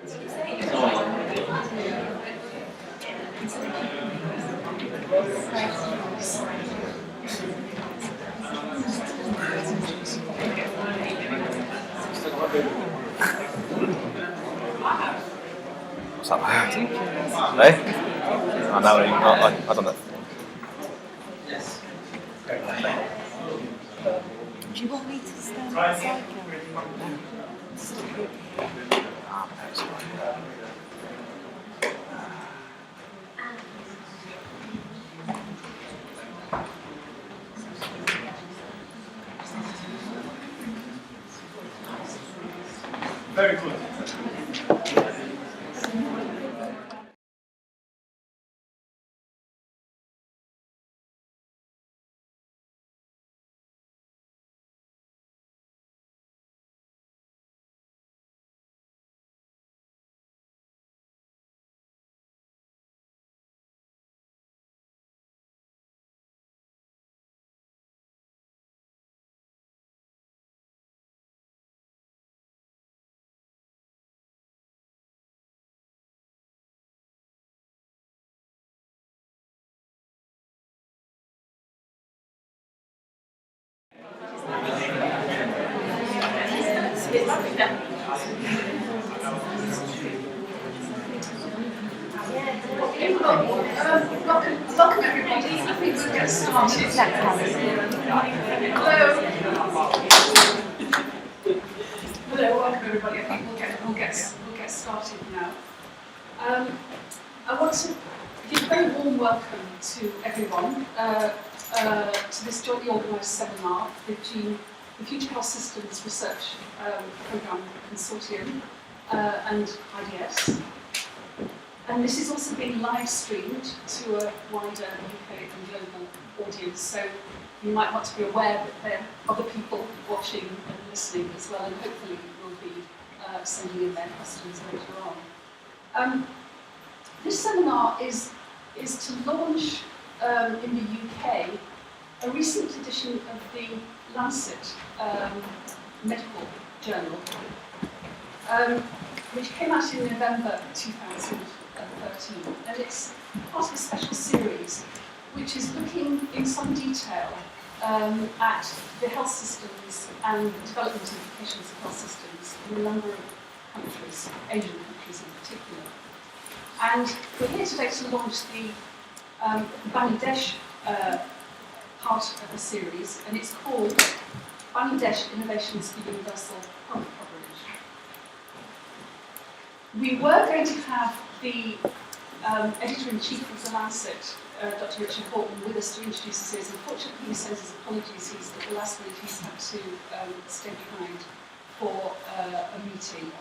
Sama. Đấy. Nào đấy, done that. Do you want me to stand beside you? That's fine. Very good. Welcome everybody. I think we'll get started. Hello, welcome everybody. I think we'll get started now. I want to give a very warm welcome to everyone to this jointly organised seminar between the Future Health Systems Research Programme Consortium and IDS. And this is also being live streamed to a wider UK and global audience, so you might want to be aware that there are other people watching and listening as well, and hopefully will be sending in their questions later on. This seminar is to launch in the UK a recent edition of the Lancet medical journal, which came out in November 2013, and it's part of a special series which is looking in some detail at the health systems and the development implications of health systems in a number of countries, Asian countries in particular. And we're here today to launch the Bangladesh part of the series, and it's called Bangladesh Innovations for Universal Health Coverage. We were going to have the editor-in-chief of the Lancet, Dr. Richard Horton, with us to introduce the series. Unfortunately, he sends his apologies. He's at the last minute he's had to stay behind for a meeting.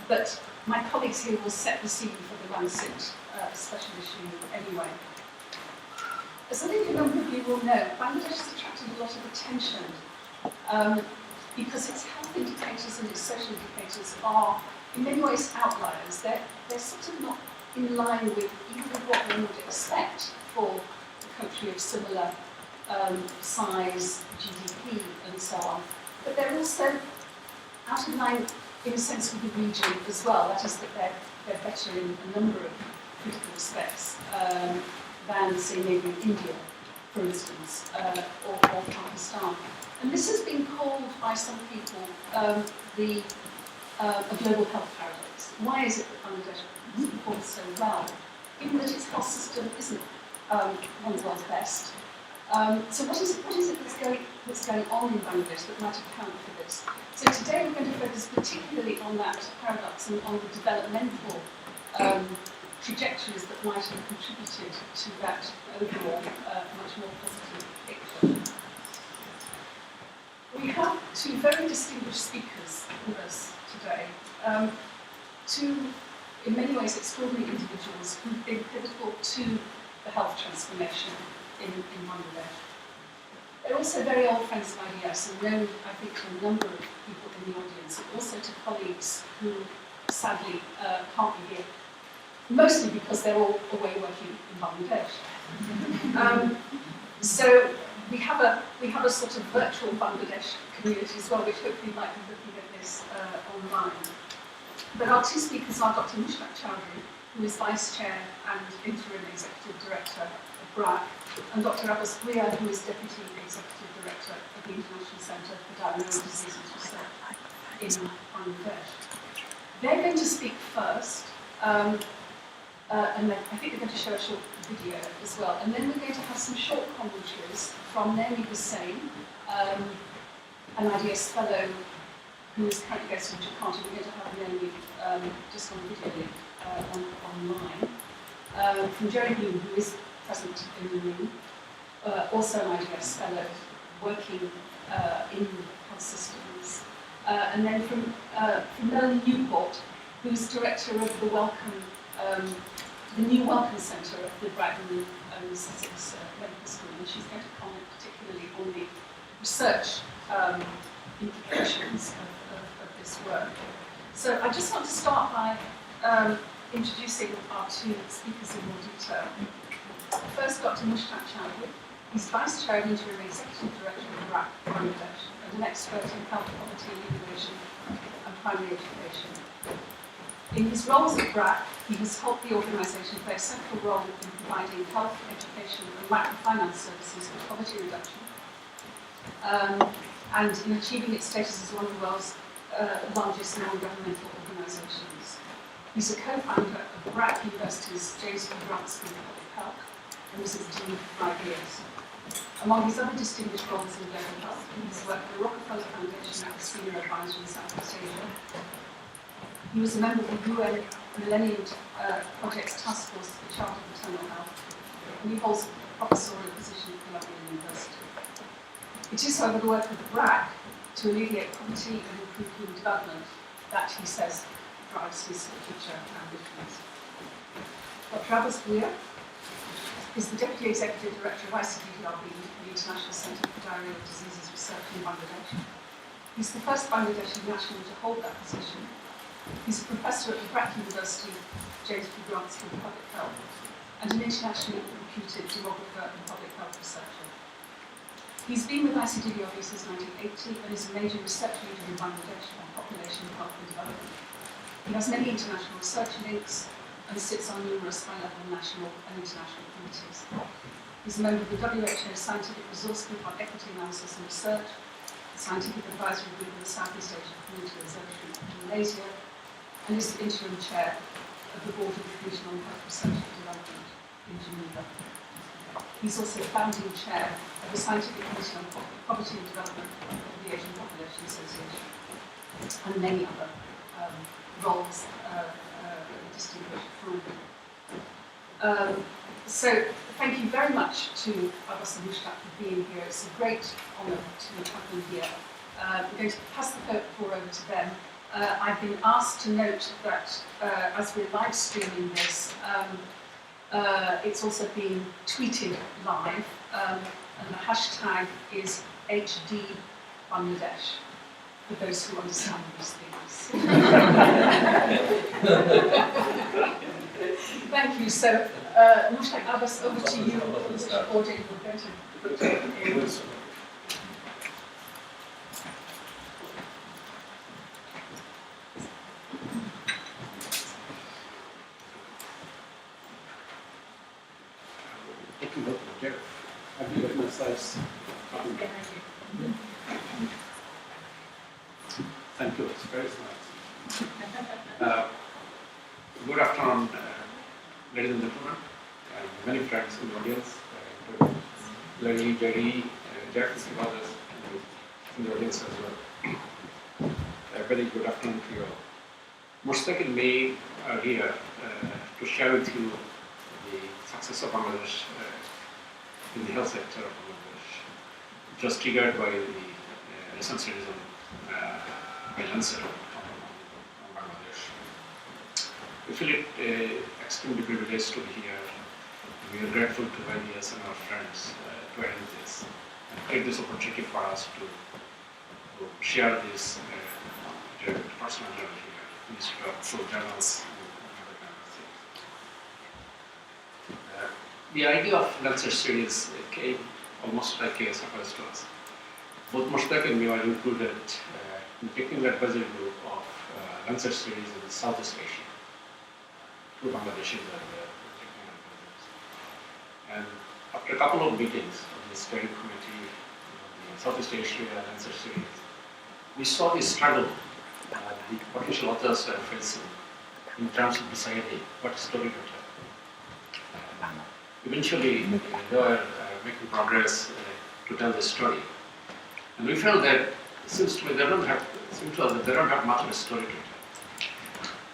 But my colleagues here will set the scene for the Lancet special issue anyway. As I think a number of you will know, Bangladesh has attracted a lot of attention because its health indicators and its social indicators are in many ways outliers. They're sort of not in line with even what one would expect for a country of similar size, GDP and so on. But they're also out of line in a sense with the region as well. That is that they're better in a number of critical respects than, say, maybe India, for instance, or Pakistan. And this has been called by some people a global health paradox. Why is it that Bangladesh performs so well, given that its health system isn't one of the world's best? So what is it that's going on in Bangladesh that might account for this? So today we're going to focus particularly on that paradox and on the developmental trajectories that might have contributed to that overall much more positive picture. We have two very distinguished speakers with us today, two, in many ways, extraordinary individuals who've been pivotal to the health transformation in Bangladesh. They're also very old friends of IDS and known, I think, to a number of people in the audience, and also to colleagues who sadly can't be here, mostly because they're all away working in Bangladesh. So we have a sort of virtual Bangladesh community as well, which hopefully might be looking at this online. But our two speakers are Dr. Mushtaq Chowdhury, who is Vice Chair and Interim Executive Director of BRAC, and Dr. Abbas Bhuiya, who is Deputy Executive Director of the International Centre for Diarrheal Diseases Research in Bangladesh. They're going to speak first, and then I think they're going to show a short video as well, and then we're going to have some short commentaries from Naomi Hussain, an IDS Fellow who is currently based in Jakarta. We're going to have Naomi just on video link online. From Jerry Bloom, who is present in the room, also an IDS Fellow working in health systems. And then from Melanie Newport, who's Director of the new Wellcome Centre of the Brighton and Sussex Medical School, and she's going to comment particularly on the research implications of this work. So I just want to start by introducing our two speakers in more detail. First, Dr. Mushtaq Chowdhury. He's Vice Chair and Interim Executive Director of BRAC Bangladesh and an expert in health, poverty, innovation and primary education. In his roles at BRAC, he has helped the organisation play a central role in providing health, education and microfinance services for poverty reduction, and in achieving its status as one of the world's largest non-governmental organisations. He's a co-founder of BRAC University's James B. Grant School of Public Health, and was its dean for 5 years. Among his other distinguished roles in global health, he's worked for the Rockefeller Foundation as a senior advisor in Southeast Asia. He was a member of the UN Millennium Project's Task Force for Child and Maternal Health, and he holds a professorial position at Columbia University. It is, however, the work of the BRAC to alleviate poverty and improve human development that, he says, drives his future ambitions. Dr. Abbas Bhuiya is the Deputy Executive Director of ICDDRB, the International Centre for Diarrheal Diseases Research in Bangladesh. He's the first Bangladeshi national to hold that position. He's a professor at the BRAC University James B. Grant School of Public Health and an internationally reputed demographer and public health researcher. He's been with ICDDRB since 1980 and is a major research leader in Bangladesh on population health and development. He has many international research links and sits on numerous high-level national and international committees. He's a member of the WHO Scientific Resource Group on Equity Analysis and Research, the Scientific Advisory Group of the Southeast Asian Community Observatory in Malaysia, and is the interim chair of the Board of the Commission on Health Research and Development in Geneva. He's also founding chair of the Scientific Committee on Poverty and Development of the Asian Population Association, and many other roles distinguished from him. So thank you very much to Abbas and Mushtaq for being here. It's a great honour to have them here. We're going to pass the floor over to them. I've been asked to note that as we're live streaming this, it's also being tweeted live, and the hashtag is HD Bangladesh, for those who understand these things. Thank you. So, Mushtaq, Abbas, over to you. Who's recording? We're going to put it in. Have you got my slides? Thank you, it's very nice. Good afternoon, ladies and gentlemen, and many friends in the audience, Lady, Jerry, Jack, and others in the audience as well. A very good afternoon to you all. Mushtaq and me are here to share with you the success of Bangladesh in the health sector of Bangladesh, just triggered by the recent series by Lancet on Bangladesh. We feel it extremely privileged to be here. We are grateful to IDS and our friends to arrange this and take this opportunity for us to share this personal journey here instead of through journals and other kind of things. The idea of Lancet series came almost like a surprise to us. Both Mushtaq and me are included the technical advisory group of Lancet Studies in Southeast Asia. Two Bangladeshis are there, the technical advisors. And after a couple of meetings of the steering committee, the Southeast Asia and Lancet Studies, we saw the struggle the potential authors were facing in terms of deciding what story to tell. Eventually, they were making progress to tell the story. And we felt that it seems to me they don't have much of a story to tell.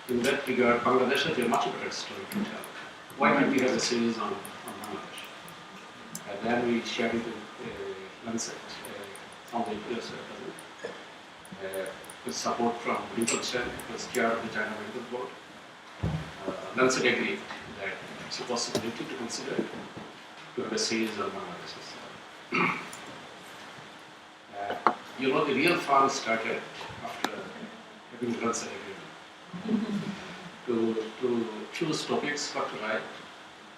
In that regard, Bangladesh has a much better story to tell. Why can't we have a series on Bangladesh? And then we shared it with Lancet, some of the editors were present, with support from Lincoln Chen, who was chair of the China Medical Board. Lancet agreed that it's a possibility to consider to have a series on Bangladesh. You know, the real fun started after having the Lancet agreement. To choose topics what to write,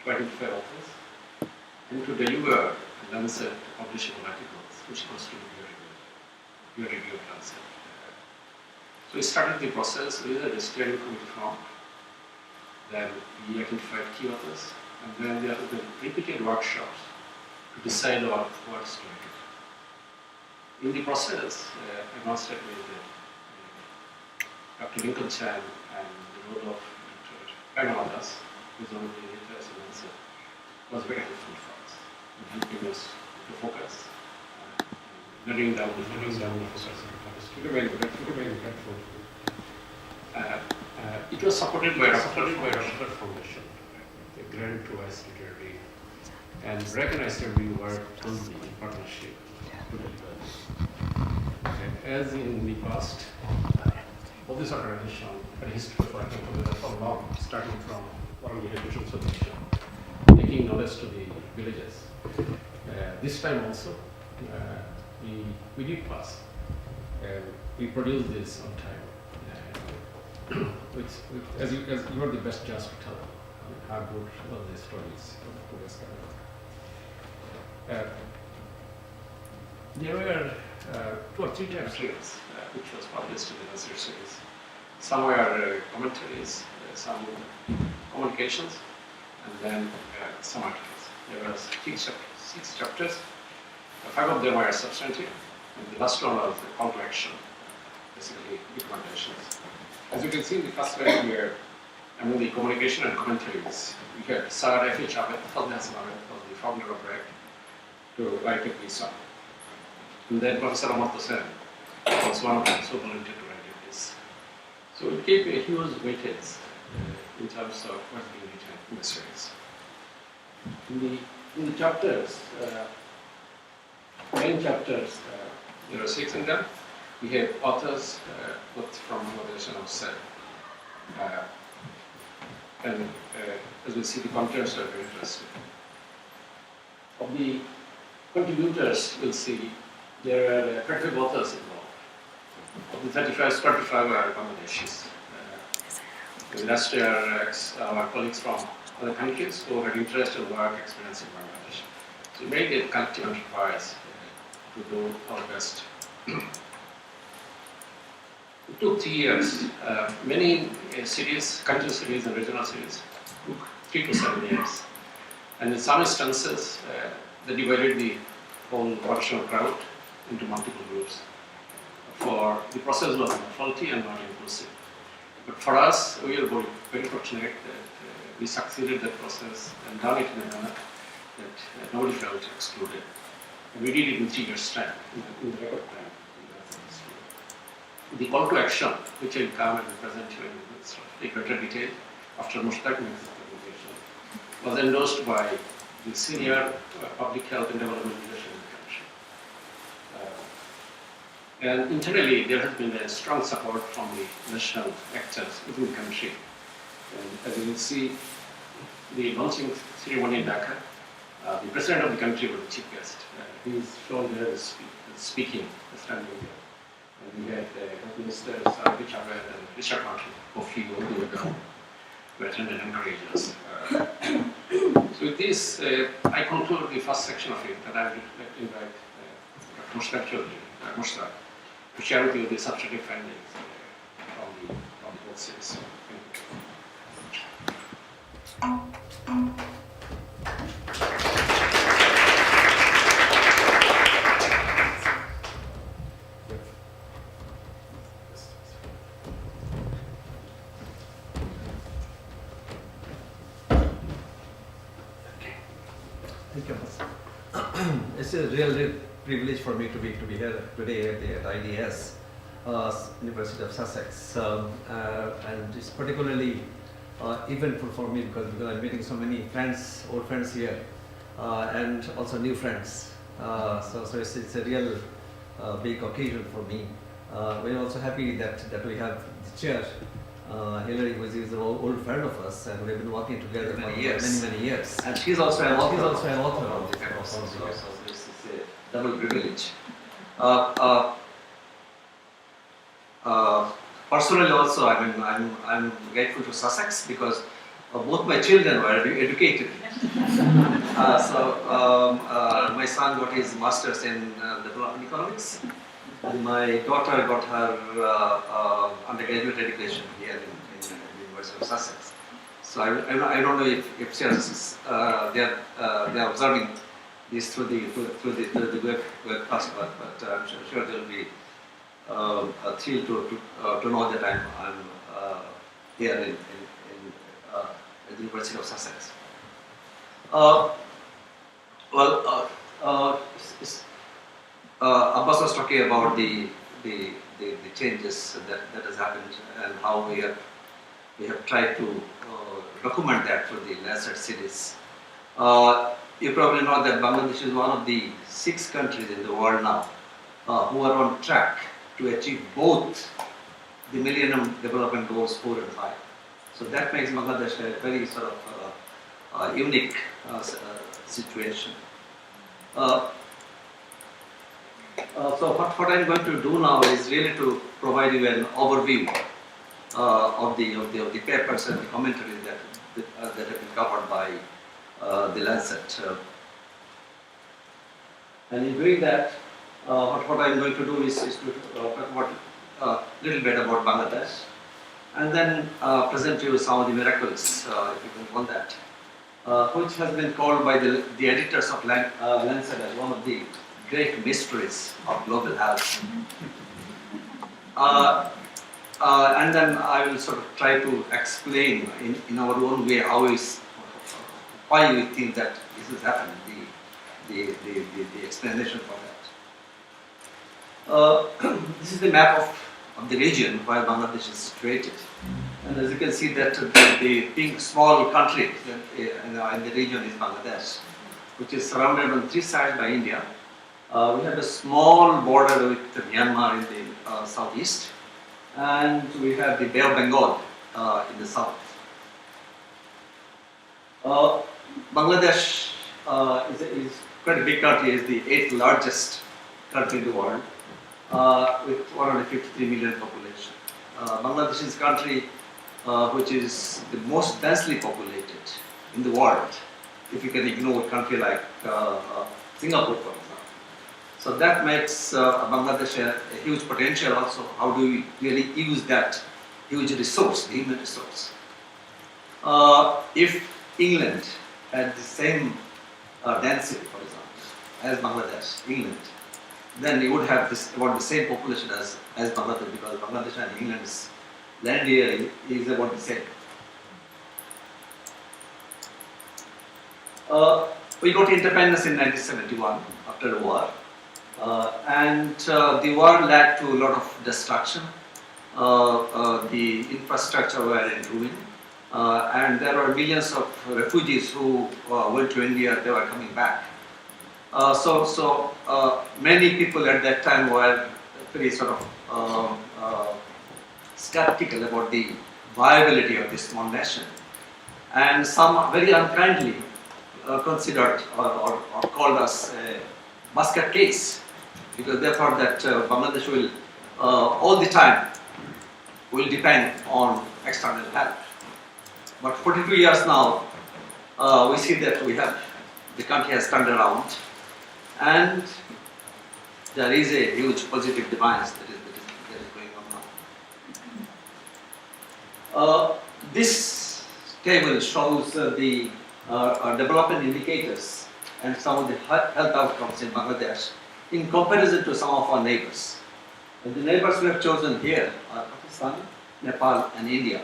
to identify authors, and to deliver Lancet publishable articles, which was to be peer-reviewed Lancet. So we started the process with a steering committee formed. Then we identified key authors, and then there have been repeated workshops to decide on what's to write. In the process, I must admit that Dr. Lincoln Chen and the role of Dr. Pagamadas, who is one of the editors in Lancet, was very helpful for us in helping us to focus, narrowing down the focus. We remain grateful. It was supported by Rutherford Foundation, the grant to us literally, and recognized that we work closely in partnership to deliver this. As in the past, all this organization had a history of working together for long, starting from one of the education solution, taking knowledge to the villages. This time also, we did pass, and we produced this on time. As you are the best judge to tell how good all these stories of the previous career. There were 2 or 3 times series which was published in the Lancet series. Some were commentaries, some communications, and then some articles. There were 6 chapters. 5 of them were substantive, and the last one was the call to action, basically recommendations. As you can see in the first slide here, among the communication and commentaries, we had Sir F.H. Ahmed, was the founder of REC, to write a piece on. And then Professor Amartya Sen was one of them, so volunteered to write a piece. So it gave a huge weightage in terms of what's being written in the series. In the chapters, main chapters, there are 6 in them. We have authors both from Bangladesh and outside. And as we see, the contents are very interesting. Of the contributors, you'll see there are 35 authors involved. Of the 35, 25 are Bangladeshis. The rest are our colleagues from other countries who had interest in work experience in Bangladesh. So we made a collective enterprise to do our best. It took 3 years. Many series, country series and regional series, took 3 to 7 years. And in some instances, they divided the whole professional crowd into multiple groups. For the process was not faulty and not inclusive. But for us, we are very fortunate that we succeeded that process and done it in a manner that nobody felt excluded. And we did it in 3 years' time, in record time. The call to action, which will come and present you in greater detail after Mushtaq makes the presentation, was endorsed by the senior public health and development leadership in the country. And internally, there has been a strong support from the national actors within the country. And as you will see, the launching ceremony in Dhaka, the president of the country was the chief guest. He is shown there as speaking, standing there. And we had Health Ministers F.H. Ahmed and Richard Martin, both you who were down to attend and encourage us. So with this, I conclude the first section of it, and I would like to invite Dr. Mushtaq to share with you the substantive findings from both series. Thank you. Thank you, Mas. It's a real privilege for me to be here today at IDS, University of Sussex, and it's particularly eventful for me because I'm meeting so many friends, old friends here, and also new friends. So it's a real big occasion for me. We're also happy that we have the chair. Hilary, who is an old friend of us, and we've been working together for many years. And she's also an author. She's also an author of this. So this is a double privilege. Personally, also, I'm grateful to Sussex because both my children were educated. My son got his master's in development economics. And my daughter got her undergraduate education here in the University of Sussex. So I don't know if they are observing this through the webcast, but I'm sure they'll be thrilled to know that I'm here in the University of Sussex. Abbas was talking about the changes that has happened and how we have tried to document that through the Lancet series. You probably know that Bangladesh is one of the 6 countries in the world now who are on track to achieve both the Millennium Development Goals 4 and 5. So that makes Bangladesh a very sort of unique situation. So what I'm going to do now is really to provide you an overview of the papers and the commentaries that have been covered by the Lancet. And in doing that, what I'm going to do is to talk about a little bit about Bangladesh, and then present you some of the miracles, if you can call that, which has been called by the editors of Lancet as one of the great mysteries of global health. And then I will sort of try to explain in our own way why we think that this has happened, the explanation for that. This is the map of the region where Bangladesh is situated. And as you can see that the pink small country in the region is Bangladesh, which is surrounded on 3 sides by India. We have a small border with Myanmar in the southeast, and we have the Bay of Bengal in the south. Bangladesh is quite a big country. It's the 8th largest country in the world with 153 million population. Bangladesh is a country which is the most densely populated in the world, if you can ignore a country like Singapore, for example. So that makes Bangladesh a huge potential also. How do we really use that huge resource, the human resource? If England had the same density, for example, as Bangladesh, England, then it would have about the same population as Bangladesh, because Bangladesh and England's land area is about the same. We got independence in 1971 after the war. And the war led to a lot of destruction. The infrastructure were in ruin, and there were millions of refugees who went to India. They were coming back. So many people at that time were very sort of skeptical about the viability of this small nation, and some very unkindly considered or called us a basket case, because they thought that Bangladesh will all the time will depend on external help. But 42 years now, we see that the country has turned around, and there is a huge positive difference that This table shows the development indicators and some of the health outcomes in Bangladesh in comparison to some of our neighbors. And the neighbors we have chosen here are Pakistan, Nepal, and India.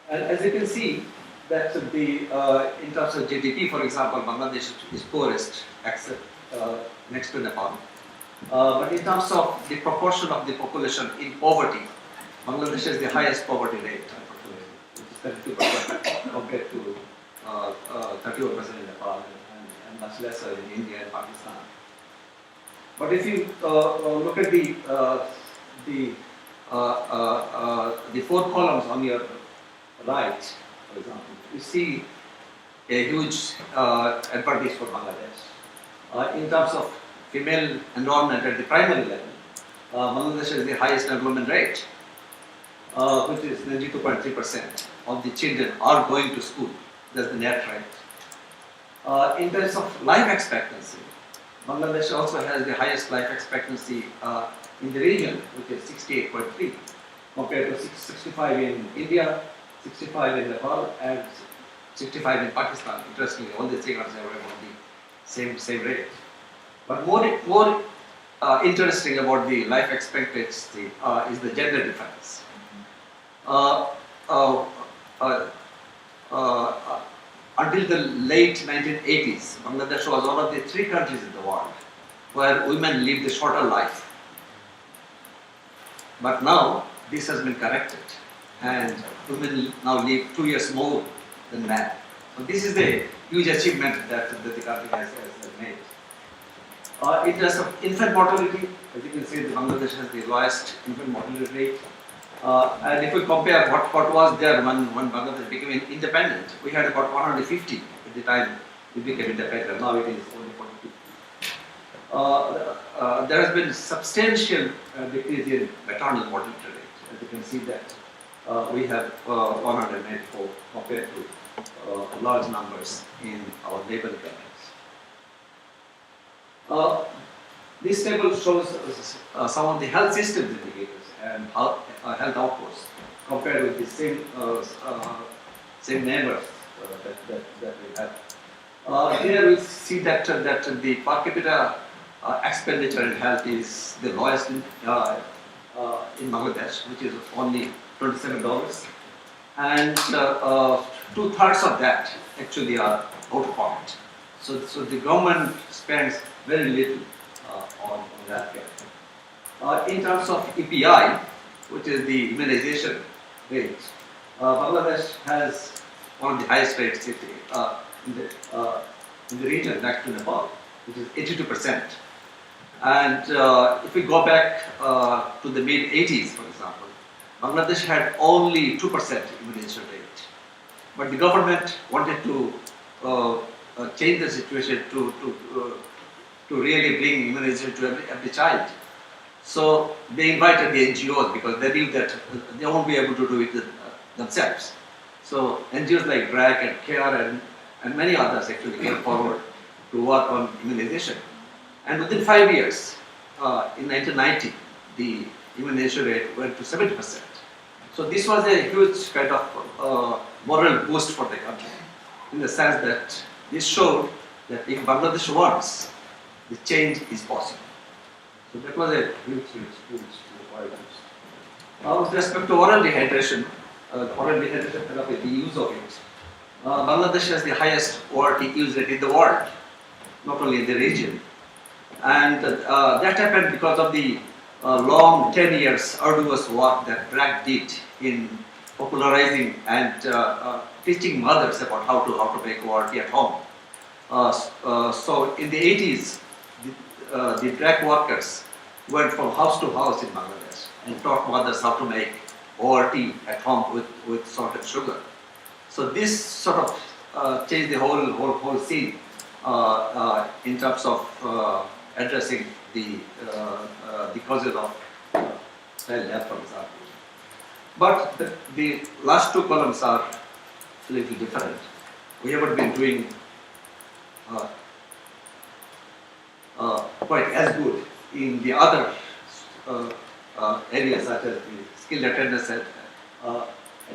And as you can see, that in terms of GDP, for example, Bangladesh is poorest, except next to Nepal. But in terms of the proportion of the population in poverty, Bangladesh is the highest poverty rate, unfortunately, which is 32% compared to 31% in Nepal and much lesser in India and Pakistan. But if you look at the four columns on your right, for example, you see a huge advantage for Bangladesh. In terms of female enrollment at the primary level, Bangladesh has the highest enrollment rate, which is 92.3% of the children are going to school. That's the net rate. In terms of life expectancy, Bangladesh also has the highest life expectancy in the region, which is 68.3, compared to 65 in India, 65 in Nepal, and 65 in Pakistan. Interestingly, all the figures are about the same rate. But more interesting about the life expectancy is the gender difference. Until the late 1980s, Bangladesh was one of the 3 countries in the world where women lived a shorter life. But now this has been corrected, and women now live 2 years more than men. So this is the huge achievement that the country has made. In terms of infant mortality, as you can see, Bangladesh has the lowest infant mortality rate. And if we compare what was there when Bangladesh became independent, we had about 150 at the time we became independent. Now it is only 42. There has been substantial decrease in maternal mortality rate. As you can see that we have 194 compared to large numbers in our neighboring countries. This table shows some of the health systems indicators and health outputs compared with the same neighbors that we have. Here we see that the per capita expenditure in health is the lowest in Bangladesh, which is only $27, and 2/3 of that actually are out of pocket. So the government spends very little on that care. In terms of EPI, which is the immunization rate, Bangladesh has one of the highest rates in the region next to Nepal, which is 82%. And if we go back to the mid-80s, for example, Bangladesh had only 2% immunization rate. But the government wanted to change the situation to really bring immunization to every child. So they invited the NGOs because they knew that they won't be able to do it themselves. So NGOs like DRAC and CARE and many others actually came forward to work on immunization. And within 5 years, in 1990, the immunization rate went to 70%. So this was a huge kind of moral boost for the country, in the sense that this showed that if Bangladesh wants, the change is possible. So that was a huge point. With respect to oral dehydration, therapy, the use of it, Bangladesh has the highest ORT use rate in the world, not only in the region. And that happened because of the long 10 years arduous work that DRAC did in popularizing and teaching mothers about how to make ORT at home. So in the 80s, the DRAC workers went from house to house in Bangladesh and taught mothers how to make ORT at home with salt and sugar. So this sort of changed the whole scene in terms of addressing the causes of child death, for example. But the last 2 columns are a little different. We haven't been doing quite as good in the other areas such as the skilled attendance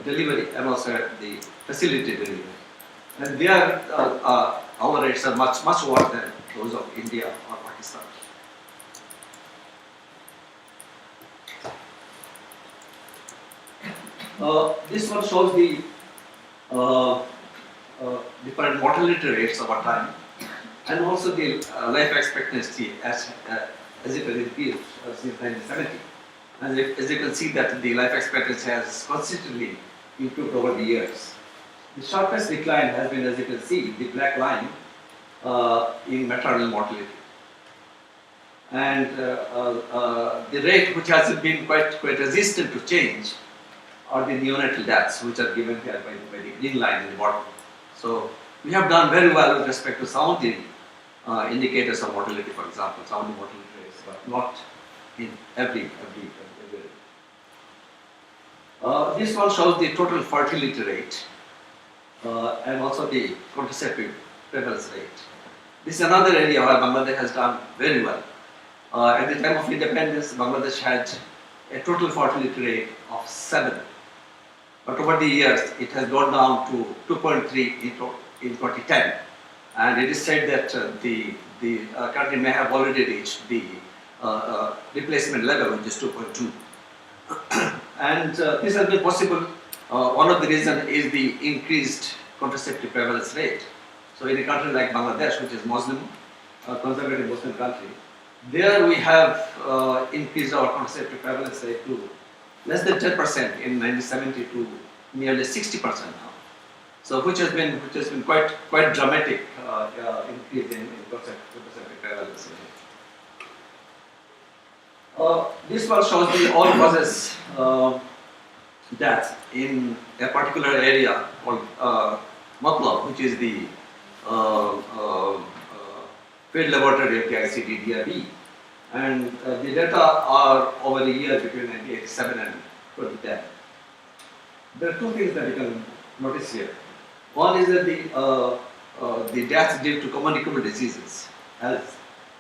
delivery and also at the facility delivery. And there, our rates are much lower than those of India or Pakistan. This one shows the different mortality rates over time, and also the life expectancy as it has increased since 1970. And as you can see that the life expectancy has consistently improved over the years. The sharpest decline has been, as you can see, the black line in maternal mortality. And the rate which has been quite resistant to change are the neonatal deaths, which are given here by the green line in the bottom. So we have done very well with respect to some of the indicators of mortality, for example, some of the mortality rates, but not in every. This one shows the total fertility rate and also the contraceptive prevalence rate. This is another area where Bangladesh has done very well. At the time of independence, Bangladesh had a total fertility rate of 7. But over the years, it has gone down to 2.3 in 2010. And it is said that the country may have already reached the replacement level, which is 2.2. And this has been possible. One of the reasons is the increased contraceptive prevalence rate. So in a country like Bangladesh, which is Muslim, conservative Muslim country, there we have increased our contraceptive prevalence rate to less than 10% in 1970 to nearly 60% now. So which has been quite dramatic increase in contraceptive prevalence rate. This one shows the all causes death in a particular area called Matlab, which is the field laboratory of the ICT DRB. And the data are over the year between 1987 and 2010. There are two things that you can notice here. One is that the deaths due to communicable diseases has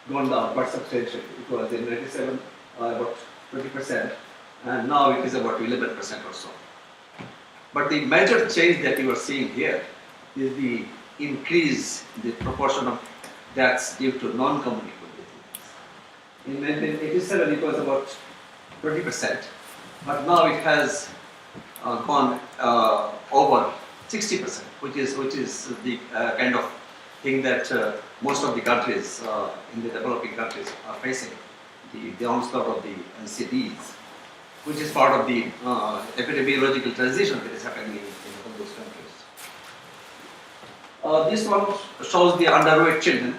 gone down quite substantially. It was in 1997 about 20%, and now it is about 11% or so. But the major change that you are seeing here is the increase in the proportion of deaths due to non-communicable diseases. In 1987 it was about 20%, but now it has gone over 60%, which is the kind of thing that most of the countries in the developing countries are facing, the onslaught of the NCDs, which is part of the epidemiological transition that is happening in all those countries. This one shows the underweight children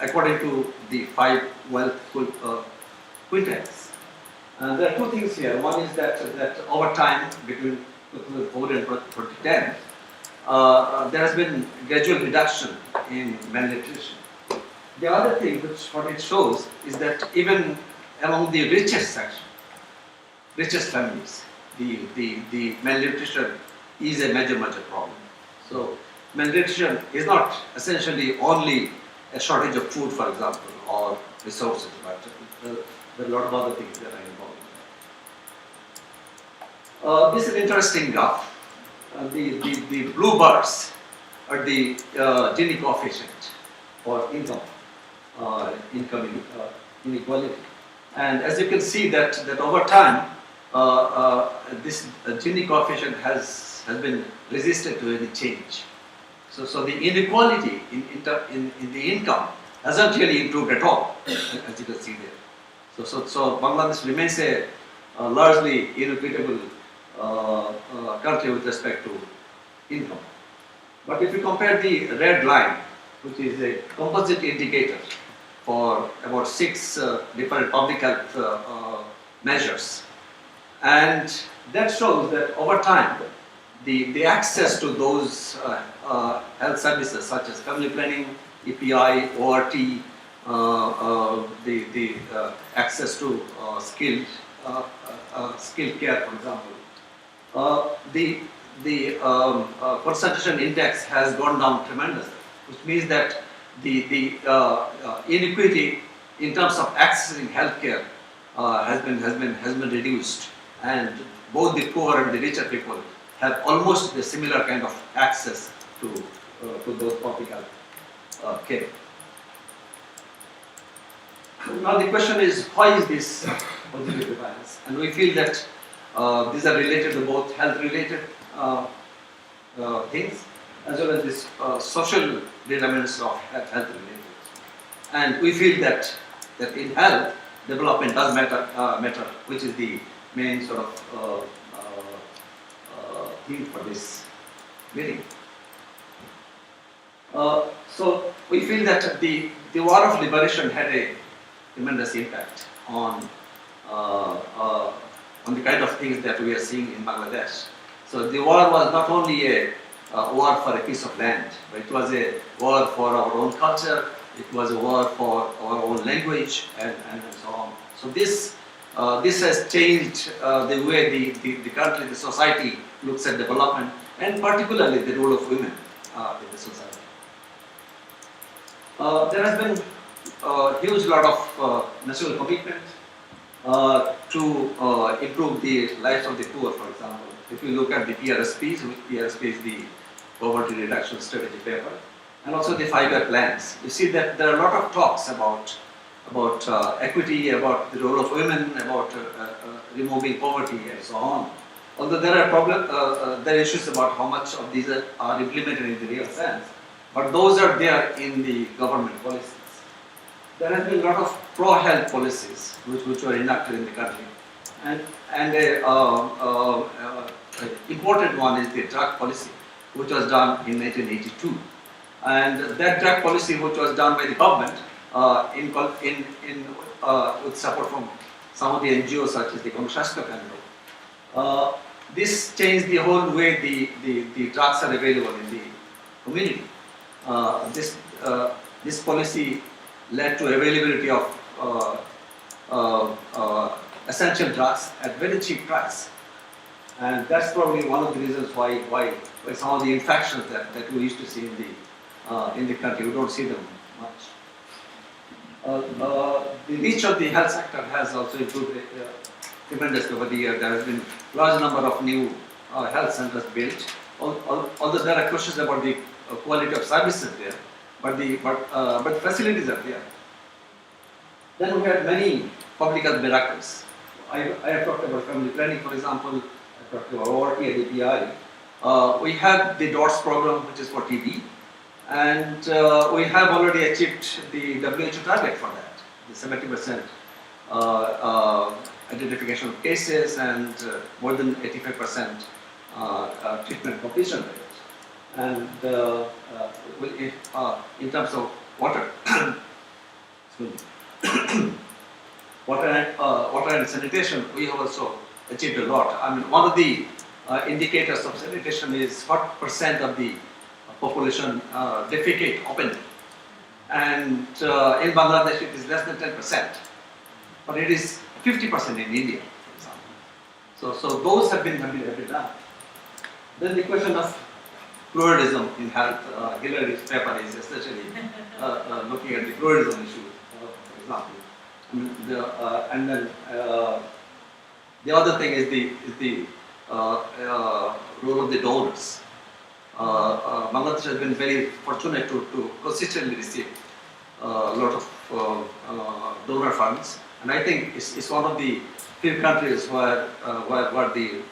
according to the 5 wealth quintiles. And there are two things here. One is that over time, between 2004 and 2010, there has been gradual reduction in malnutrition. The other thing what it shows is that even among the richest section, richest families, the malnutrition is a major problem. So malnutrition is not essentially only a shortage of food, for example, or resources, but there are a lot of other things that are involved. This is an interesting graph. The blue bars are the Gini coefficient for income inequality. And as you can see that over time, this Gini coefficient has been resistant to any change. So the inequality in the income hasn't really improved at all, as you can see there. So Bangladesh remains a largely inequitable country with respect to income. But if you compare the red line, which is a composite indicator for about 6 different public health measures, and that shows that over time the access to those health services such as family planning, EPI, ORT, the access to skilled care, for example, the concentration index has gone down tremendously, which means that the inequity in terms of accessing healthcare has been reduced and both the poor and the richer people have almost the similar kind of access to those public health care. Now the question is, why is this positive bias? And we feel that these are related to both health-related things as well as this social determinants of health-related. And we feel that in health, development does matter, which is the main sort of theme for this meeting. So we feel that the War of Liberation had a tremendous impact on the kind of things that we are seeing in Bangladesh. So the war was not only a war for a piece of land, but it was a war for our own culture, it was a war for our own language, and so on. So this has changed the way the country, the society looks at development, and particularly the role of women in the society. There has been a huge lot of national commitment to improve the lives of the poor, for example. If you look at the PRSPs, PRSP is the Poverty Reduction Strategy paper, and also the 5-year plans, you see that there are a lot of talks about equity, about the role of women, about removing poverty, and so on. Although there are there are issues about how much of these are implemented in the real sense, but those are there in the government policies. There has been a lot of pro-health policies which were enacted in the country, and an important one is the drug policy, which was done in 1982. And that drug policy, which was done by the government with support from some of the NGOs such as the Gangshashka Panel, this changed the whole way the drugs are available in the community. This policy led to availability of essential drugs at very cheap price, and that's probably one of the reasons why some of the infections that we used to see in the country, we don't see them much. The reach of the health sector has also improved tremendously over the year. There has been a large number of new health centers built, although there are questions about the quality of services there, but facilities are there. Then we had many public health miracles. I have talked about family planning, for example. I talked about ORT and API. We have the DOTS program, which is for TB, and we have already achieved the WHO target for that, the 70% identification of cases and more than 85% treatment completion rate. And in terms of water, water and sanitation, we have also achieved a lot. I mean, one of the indicators of sanitation is what percent of the population defecate openly. And in Bangladesh, it is less than 10%, but it is 50% in India, for example. So those have been done. Then the question of pluralism in health, Hillary's paper is essentially looking at the pluralism issue, for example. And then the other thing is the role of the donors. Bangladesh has been very fortunate to consistently receive a lot of donor funds, and I think it's one of the few countries where the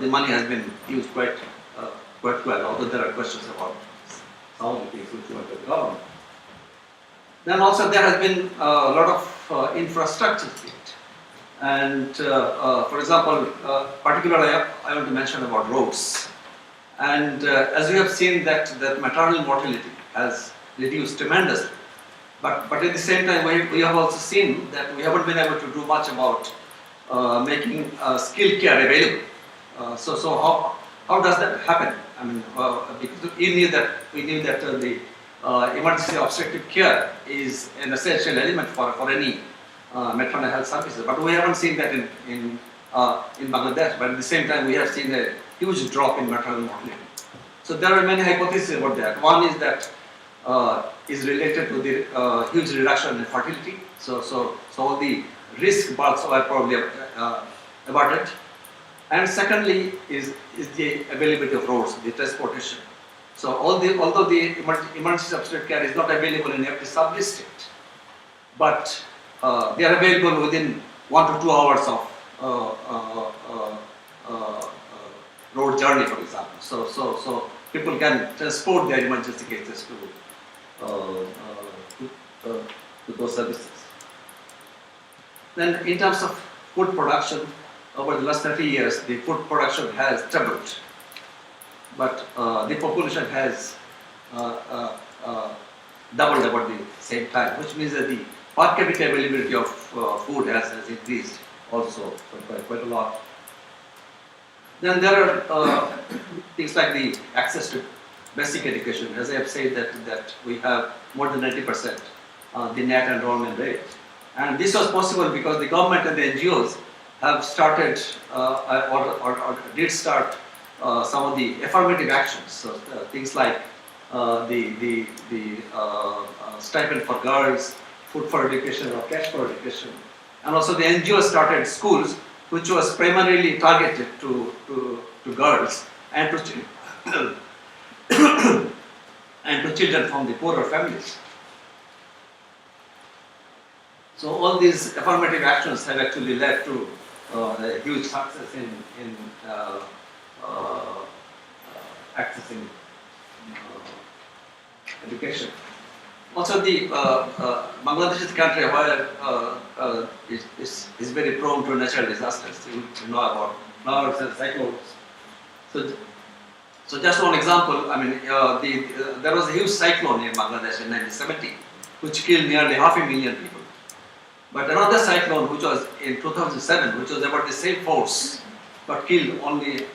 money has been used quite well, although there are questions about some of the things which went to the government. Then also there has been a lot of infrastructure built, and for example, particularly I want to mention about roads. And as we have seen that maternal mortality has reduced tremendously, but at the same time we have also seen that we haven't been able to do much about making skilled care available. So how does that happen? I mean, because we knew that the emergency obstetric care is an essential element for any maternal health services, but we haven't seen that in Bangladesh. But at the same time, we have seen a huge drop in maternal mortality. So there are many hypotheses about that. One is that is related to the huge reduction in fertility. So all the risk births were probably about it. And secondly is the availability of roads, the transportation. So although the emergency substitute care is not available in every sub-district, but they are available within 1 to 2 hours of road journey, for example. So people can transport their emergency cases to those services. Then in terms of food production, over the last 30 years, the food production has tripled, but the population has doubled about the same time, which means that the per capita availability of food has increased also quite a lot. Then there are things like the access to basic education. As I have said that we have more than 90% the net enrollment rate. And this was possible because the government and the NGOs have started or did start some of the affirmative actions. So things like the stipend for girls, food for education or cash for education. And also the NGOs started schools which was primarily targeted to girls and to children and to children from the poorer families. So all these affirmative actions have actually led to a huge success in accessing education. Also, the Bangladesh is a country where is very prone to natural disasters. You know about floods and cyclones. So just one example. I mean, there was a huge cyclone in Bangladesh in 1970, which killed nearly 500,000 people. But another cyclone, which was in 2007, which was about the same force, but killed only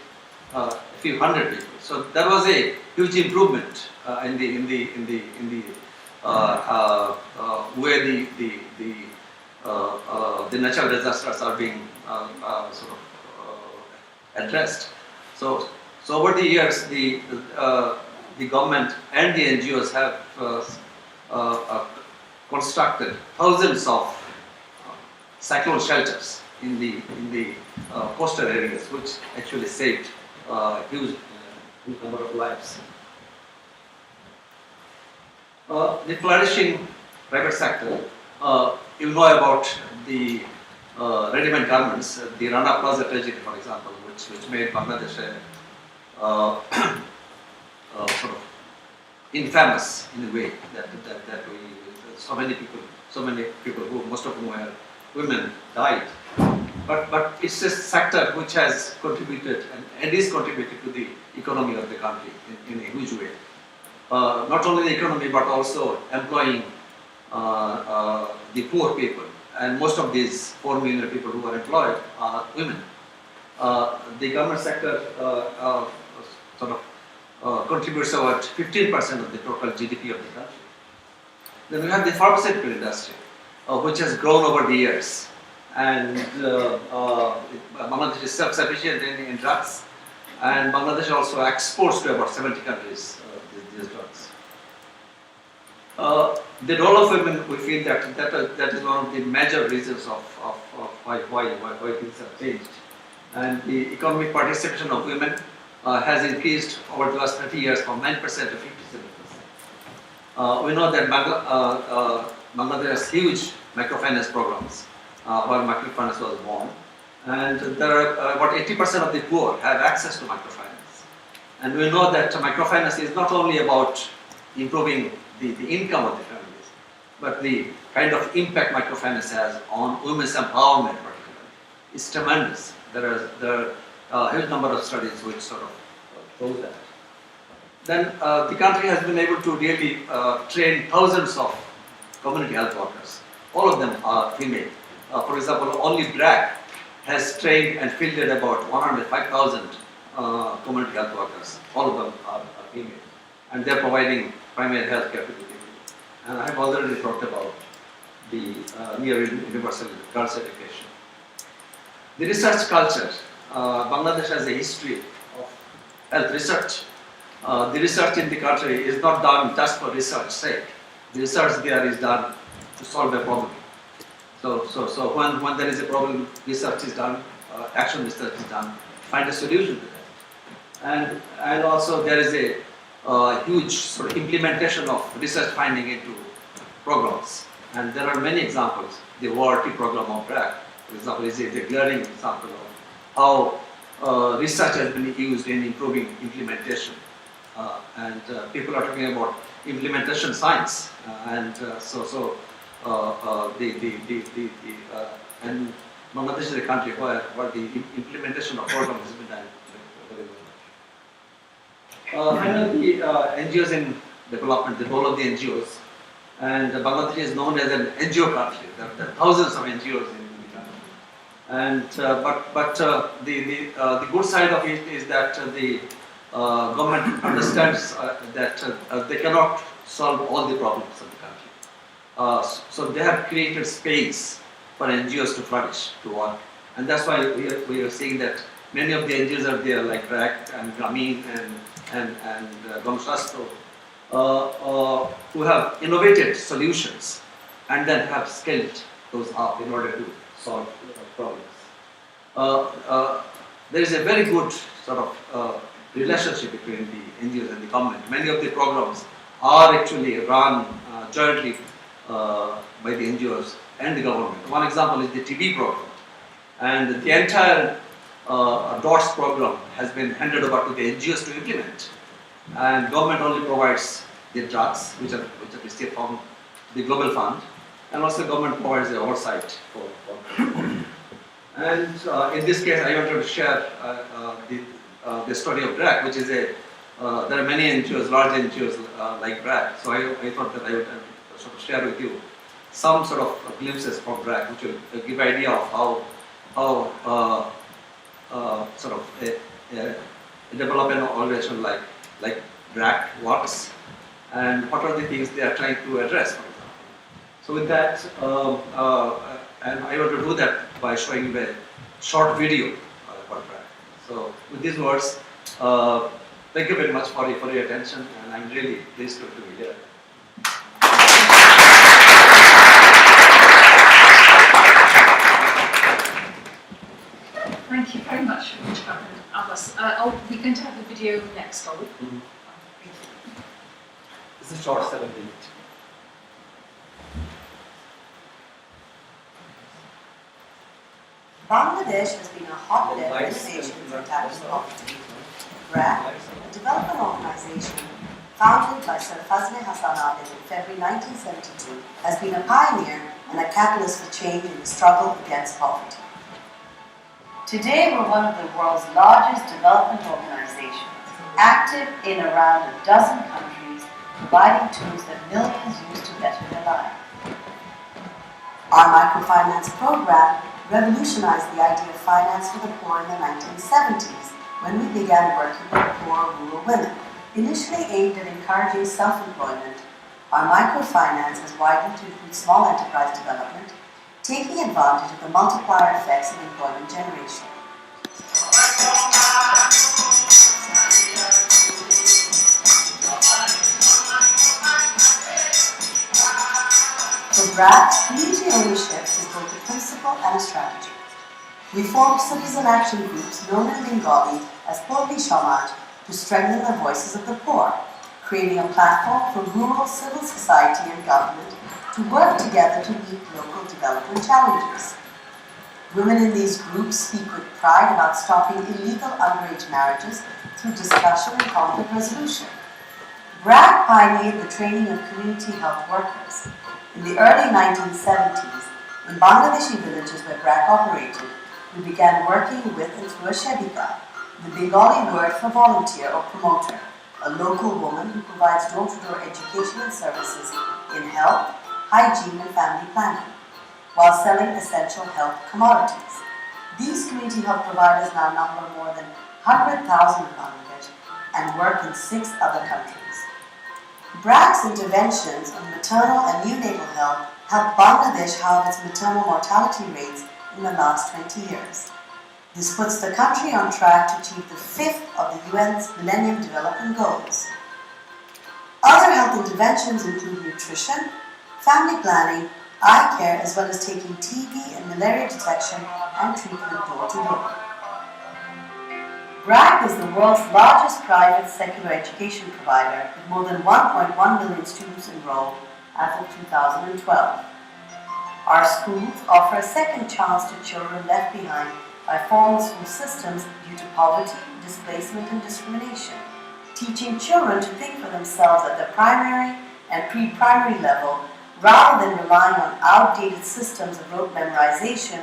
a few hundred people. So there was a huge improvement in the where the natural disasters are being addressed. So over the years, the government and the NGOs have constructed thousands of cyclone shelters in the coastal areas, which actually saved huge number of lives. The flourishing private sector, you know about the ready-made garments, the Rana Plaza tragedy, for example, which made Bangladesh sort of infamous in a way that so many people who most of whom were women died. But it's a sector which has contributed and is contributing to the economy of the country in a huge way. Not only the economy but also employing the poor people, and most of these 4 million people who are employed are women. The government sector contributes about 15% of the total GDP of the country. Then we have the pharmaceutical industry, which has grown over the years, and Bangladesh is self-sufficient in drugs, and Bangladesh also exports to about 70 countries these drugs. The role of women, we feel that is one of the major reasons of why things have changed. And the economic participation of women has increased over the last 30 years from 9% to 57%. We know that Bangladesh has huge microfinance programs where microfinance was born, and there are about 80% of the poor have access to microfinance. And we know that microfinance is not only about improving the income of the families, but the kind of impact microfinance has on women's empowerment particularly is tremendous. There are a huge number of studies which sort of show that. Then the country has been able to really train thousands of community health workers. All of them are female. For example, only BRAC has trained and fielded about 105,000 community health workers. All of them are female. And they're providing primary health care to the people. And I have already talked about the near universal girls' education. The research culture. Bangladesh has a history of health research. The research in the country is not done just for research's sake. The research there is done to solve a problem. So when there is a problem, research is done. action research is done, find a solution to that. And also there is a huge sort of implementation of research finding into programs. And there are many examples. The WRT program of BRAC, for example, is a glaring example of how research has been used in improving implementation. And people are talking about implementation science. And Bangladesh is a country where the implementation of programs has been done very well. Finally, NGOs in development, the role of the NGOs. And Bangladesh is known as an NGO country. There are thousands of NGOs in the country. And the good side of it is that the government understands that they cannot solve all the problems of the country. So they have created space for NGOs to flourish, to work. And that's why we are seeing that many of the NGOs are there, like RAC and Grameen and Gomshastro, who have innovated solutions and then have scaled those up in order to solve problems. There is a very good sort of relationship between the NGOs and the government. Many of the programs are actually run jointly by the NGOs and the government. One example is the TB program. And the entire DOTS program has been handed over to the NGOs to implement. And government only provides the drugs, which are received from the Global Fund. And also government provides the oversight for And in this case, I wanted to share the story of BRAC, which is there are many NGOs, large NGOs like BRAC. So I thought that I would sort of share with you some sort of glimpses from BRAC, which will give an idea of how sort of a development organization like BRAC works and what are the things they are trying to address, for example. So with that, and I want to do that by showing you a short video about BRAC. So with these words, thank you very much for your attention, and I'm really pleased to be here. Thank you very much, Mukhtar and Abbas. We're going to have the video next, are we? Mm-hmm. This is short 7 minutes. Bangladesh has been a hotbed of innovations in tackling poverty. BRAC, a development organization founded by Sir Fazle Hassan Abid in February 1972, has been a pioneer and a catalyst for change in the struggle against poverty. Today, we're one of the world's largest development organizations, active in around a dozen countries, providing tools that millions use to better their lives. Our microfinance program revolutionized the idea of finance for the poor in the 1970s when we began working with poor rural women. Initially aimed at encouraging self-employment, our microfinance has widened to include small enterprise development, taking advantage of the multiplier effects of employment generation. For BRAC, community ownership is both a principle and a strategy. We formed citizen action groups known in Bengali as Polli Samaj to strengthen the voices of the poor, creating a platform for rural civil society and government to work together to meet local development challenges. Women in these groups speak with pride about stopping illegal underage marriages through discussion and conflict resolution. BRAC pioneered the training of community health workers. In the early 1970s, in Bangladeshi villages where BRAC operated, we began working with and through a Shebika, the Bengali word for volunteer or promoter, a local woman who provides door-to-door education and services in health, hygiene and family planning, while selling essential health commodities. These community health providers now number more than 100,000 in Bangladesh and work in 6 other countries. BRAC's interventions on maternal and neonatal health helped Bangladesh halve its maternal mortality rates in the last 20 years. This puts the country on track to achieve the 5th of the UN's Millennium Development Goals. Other health interventions include nutrition, family planning, eye care, as well as taking TB and malaria detection and treatment door to door. BRAC is the world's largest private secular education provider with more than 1.1 million students enrolled as of 2012. Our schools offer a second chance to children left behind by formal school systems due to poverty, displacement, and discrimination, teaching children to think for themselves at the primary and pre-primary level rather than relying on outdated systems of rote memorization.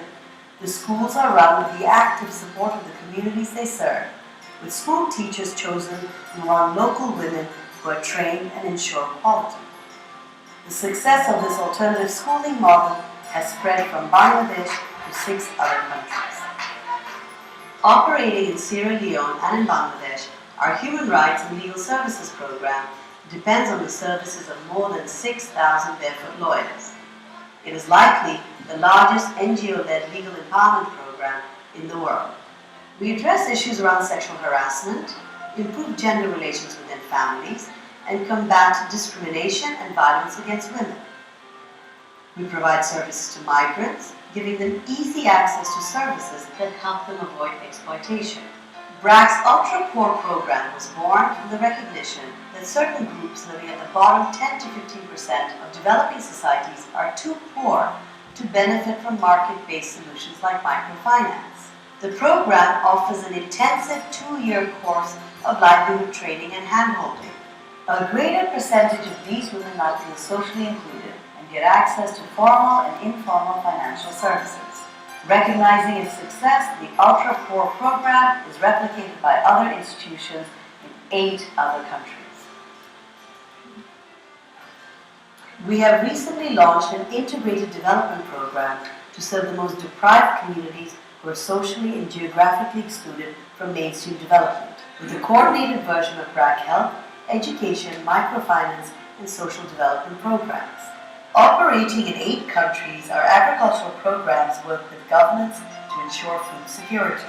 The schools are run with the active support of the communities they serve, with school teachers chosen among local women who are trained and ensure quality. The success of this alternative schooling model has spread from Bangladesh to 6 other countries. Operating in Sierra Leone and in Bangladesh, our Human Rights and Legal Services program depends on the services of more than 6,000 barefoot lawyers. It is likely the largest NGO-led legal empowerment program in the world. We address issues around sexual harassment, improve gender relations within families, and combat discrimination and violence against women. We provide services to migrants, giving them easy access to services that help them avoid exploitation. BRAC's Ultra Poor program was born from the recognition that certain groups living at the bottom 10 to 15% of developing societies are too poor to benefit from market-based solutions like microfinance. The program offers an intensive 2-year course of livelihood training and handholding. A greater percentage of these women now feel socially included and get access to formal and informal financial services. Recognizing its success, the Ultra Poor program is replicated by other institutions in 8 other countries. We have recently launched an integrated development program to serve the most deprived communities who are socially and geographically excluded from mainstream development, with a coordinated version of BRAC Health, Education, Microfinance, and Social Development programs. Operating in 8 countries, our agricultural programs work with governments to ensure food security.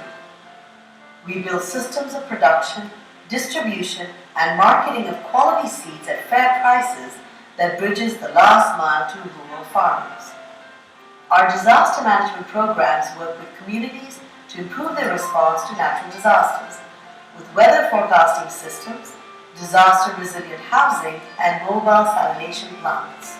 We build systems of production, distribution, and marketing of quality seeds at fair prices that bridges the last mile to rural farmers. Our disaster management programs work with communities to improve their response to natural disasters, with weather forecasting systems, disaster-resilient housing, and mobile salination plants.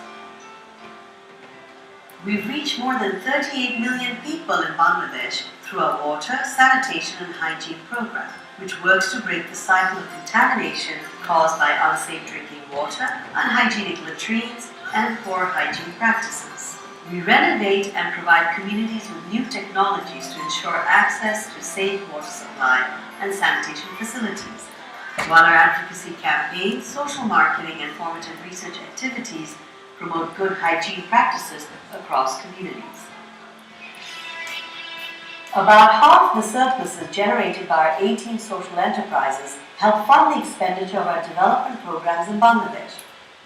We've reached more than 38 million people in Bangladesh through our water, sanitation, and hygiene program, which works to break the cycle of contamination caused by unsafe drinking water, unhygienic latrines, and poor hygiene practices. We renovate and provide communities with new technologies to ensure access to safe water supply and sanitation facilities, while our advocacy campaigns, social marketing, and formative research activities promote good hygiene practices across communities. About half the surpluses generated by our 18 social enterprises help fund the expenditure of our development programs in Bangladesh,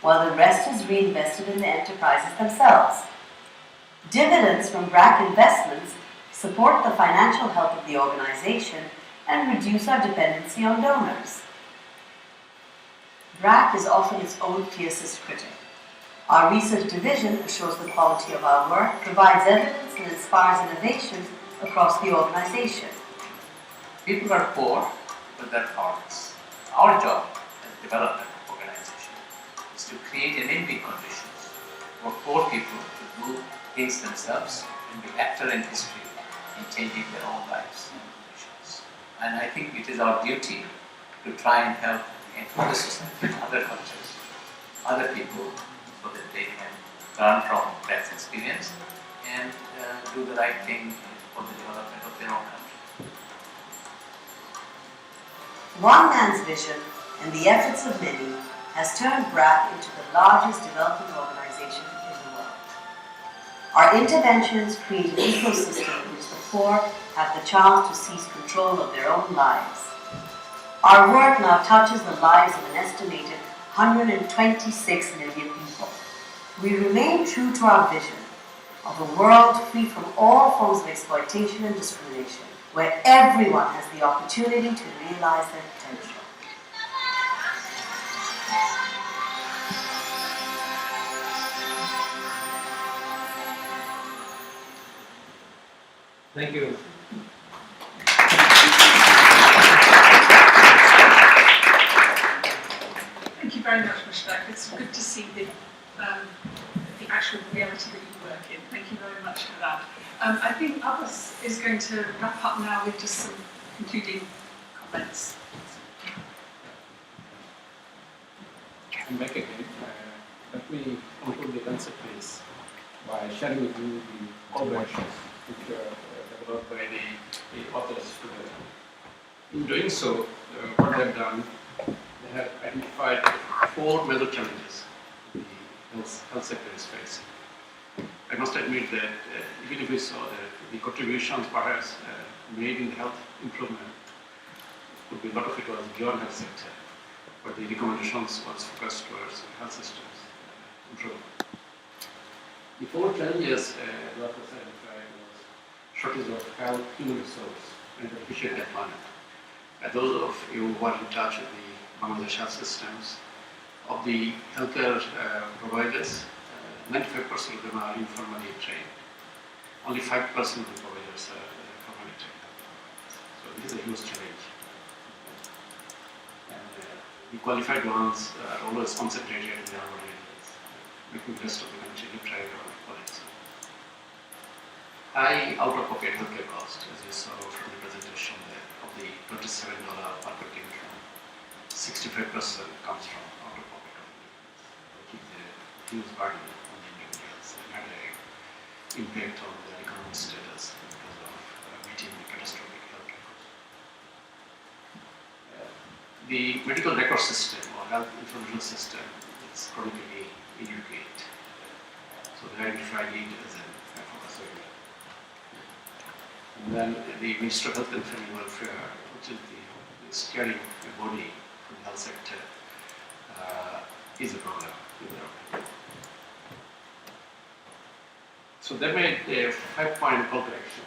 while the rest is reinvested in the enterprises themselves. Dividends from BRAC investments support the financial health of the organization and reduce our dependency on donors. BRAC is often its own fiercest critic. Our research division assures the quality of our work, provides evidence, and inspires innovations across the organization. People are poor with their hearts. Our job as a development organization is to create enabling conditions for poor people to do things themselves and be actor in history in changing their own lives and conditions. And I think it is our duty to try and help in other societies, other cultures, other people, so that they can learn from BRAC's experience and do the right thing for the development of their own country. One man's vision and the efforts of many has turned BRAC into the largest development organization in the world. Our interventions create an ecosystem in which the poor have the chance to seize control of their own lives. Our work now touches the lives of an estimated 126 million people. We remain true to our vision of a world free from all forms of exploitation and discrimination, where everyone has the opportunity to realize their potential. Thank you. Thank you very much, Mushtaq. It's good to see the actual reality that you work in. Thank you very much for that. I think Abbas is going to wrap up now with just some concluding comments. I'm back again. Let me conclude the concept please by sharing with you the collaborations which are developed by the authors together. In doing so, what they have done, they have identified 4 major challenges the health sector is facing. I must admit that even if we saw that the contributions perhaps made in health improvement, could be a lot of it was beyond health sector, but the recommendations was focused towards health systems improvement. The 4 challenges the authors identified was shortage of health, human resource, and efficient health management. Those of you who are in touch with the Bangladesh health systems, of the healthcare providers, 95% of them are informally trained. Only 5% of the providers are formally trained. So this is a huge challenge. And the qualified ones are always concentrated in the urban areas, making the rest of the country deprived of quality. High out-of-pocket healthcare cost, as you saw from the presentation there, of the $27 per capita income, 65% comes from out-of-pocket of the which is a huge burden on the individuals and had an impact on their economic status because of meeting the catastrophic healthcare costs. The medical record system or health information system is chronically inadequate. So they identified it as a focus area. And then the Ministry of Health and Family Welfare, which is the steering body for the health sector, is a problem. So they made a 5-point call to action.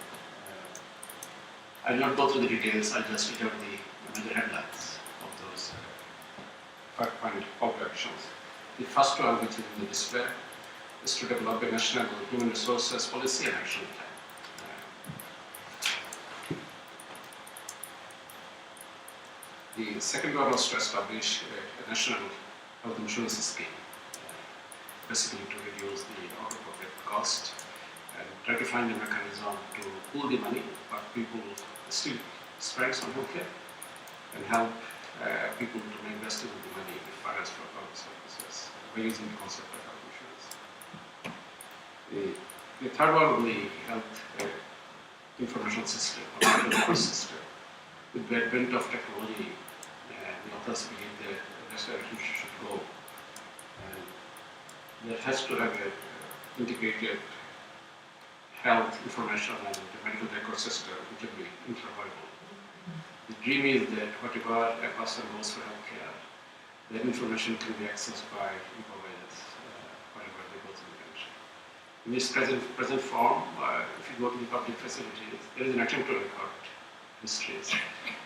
I will not go through the details, I'll just read out the major headlines of those 5-point call to actions. The first one, which is in the display, is to develop a national human resources policy and action plan. The second one was to establish a national health insurance scheme, basically to reduce the out-of-pocket cost and try to find a mechanism to pool the money, but people still spend on healthcare and help people to make best use of the money perhaps for public services by using the concept of health insurance. The third one will be health information system or health system. With the advent of technology, the authors believe that that's where it should go. And that has to have an integrated health information and the medical record system, which will be interoperable. The dream is that whatever a person goes for healthcare, that information can be accessed by the providers wherever they go through the country. In this present form, if you go to the public facilities, there is an attempt to record histories,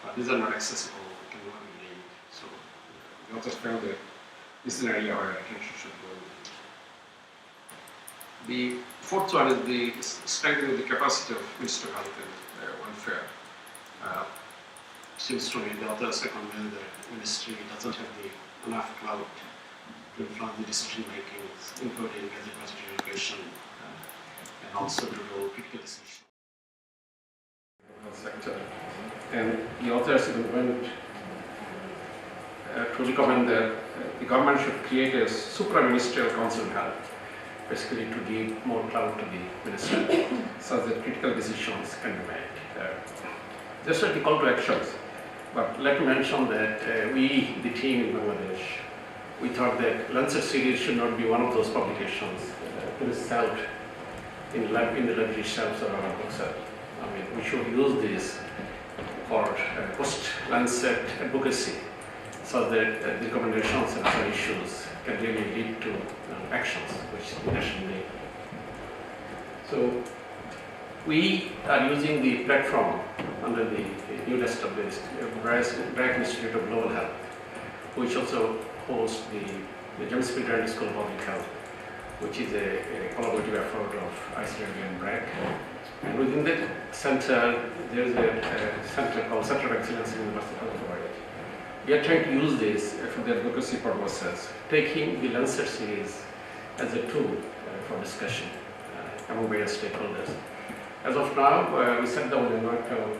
but these are not accessible, can not be named. So the authors felt that this is an area where attention should go. The fourth one is the strengthening the capacity of Ministry of Health and Welfare. Seems to me the authors recommend that the ministry doesn't have enough clout to influence the decision making, including budgetary education and also to do critical decisions. Sector. And the authors even went to recommend that the government should create a supra-ministerial council on health, basically to give more clout to the ministry so that critical decisions can be made. Just like the call to actions, but let me mention that we, the team in Bangladesh, we thought that Lancet series should not be one of those publications that is sold in the library shelves or our bookshelf. I mean, we should use this for post-Lancet advocacy so that the recommendations and other issues can really lead to actions which the nation need. So we are using the platform under the new established Barack Institute of Global Health, which also hosts the James P. Grant School of Public Health, which is a collaborative effort of ICRD and BRAC. And within that center, there is a center called Center of Excellence in University of Hawaii. We are trying to use this for the advocacy purposes, taking the Lancet series as a tool for discussion among various stakeholders. As of now, we set down and worked out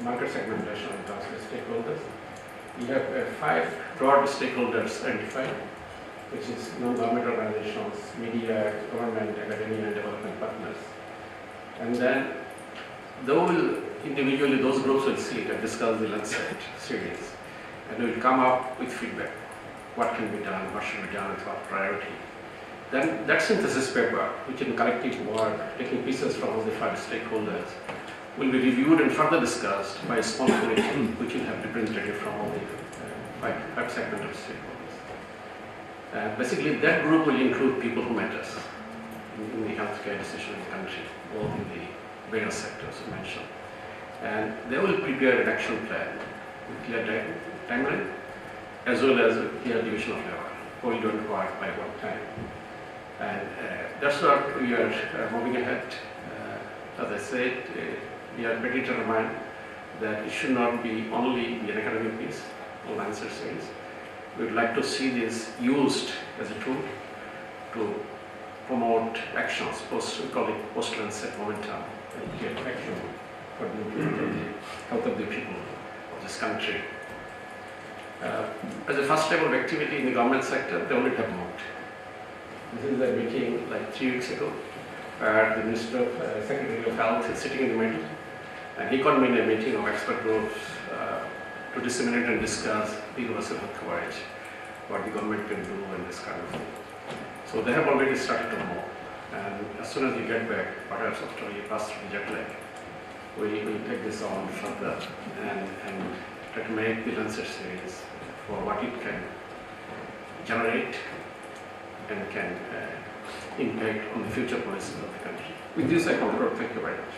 market segmentation of those stakeholders. We have 5 broad stakeholders identified, which is non-government organizations, media, government, academia, and development partners. And then individually those groups will sit and discuss the Lancet series, and we will come up with feedback. What can be done, what should be done, with what priority. Then that synthesis paper, which in collective work, taking pieces from all the 5 stakeholders, will be reviewed and further discussed by a small committee, which will have representatives from all the 5 segments of stakeholders. Basically, that group will include people who matter in the healthcare decision in the country, both in the various sectors you mentioned. And they will prepare an action plan with clear timeline, as well as a clear division of labor, who will do what by what time. And that's what we are moving ahead. As I said, we are very determined that it should not be only the academic piece or Lancet series. We would like to see this used as a tool to promote actions, we call it post-Lancet momentum, and get action for the improvement of the health of the people of this country. As a first level of activity in the government sector, they already have moved. This is a meeting like 3 weeks ago, where the Minister of Secretary of Health is sitting in the middle, and he convened a meeting of expert groups to disseminate and discuss the universal health coverage, what the government can do and this kind of thing. So they have already started to move, and as soon as we get back, perhaps after we pass through the jet lag, we will take this on further and try to make the Lancet series for what it can generate and can impact on the future policies of the country. With this, I conclude. Thank you very much.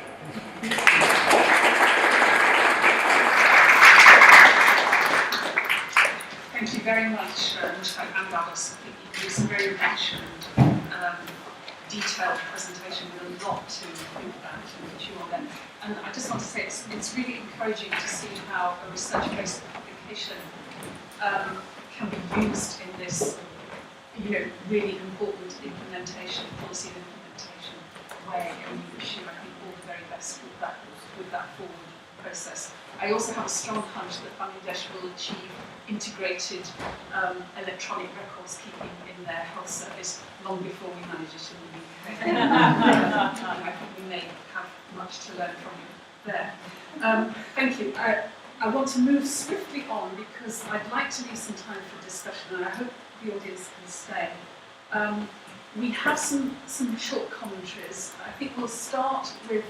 Thank you very much, Mushtaaq and Alice. I think you gave some very rich and detailed presentation with a lot to think about and chew on. And I just want to say it's really encouraging to see how a research-based publication can be used in this, really important implementation, policy implementation way. And we wish you, I think, all the very best with that forward process. I also have a strong hunch that Bangladesh will achieve integrated electronic records keeping in their health service long before we manage it in the UK. I think we may have much to learn from you there. Thank you. I want to move swiftly on because I'd like to leave some time for discussion, and I hope the audience can stay. We have some short commentaries. I think we'll start with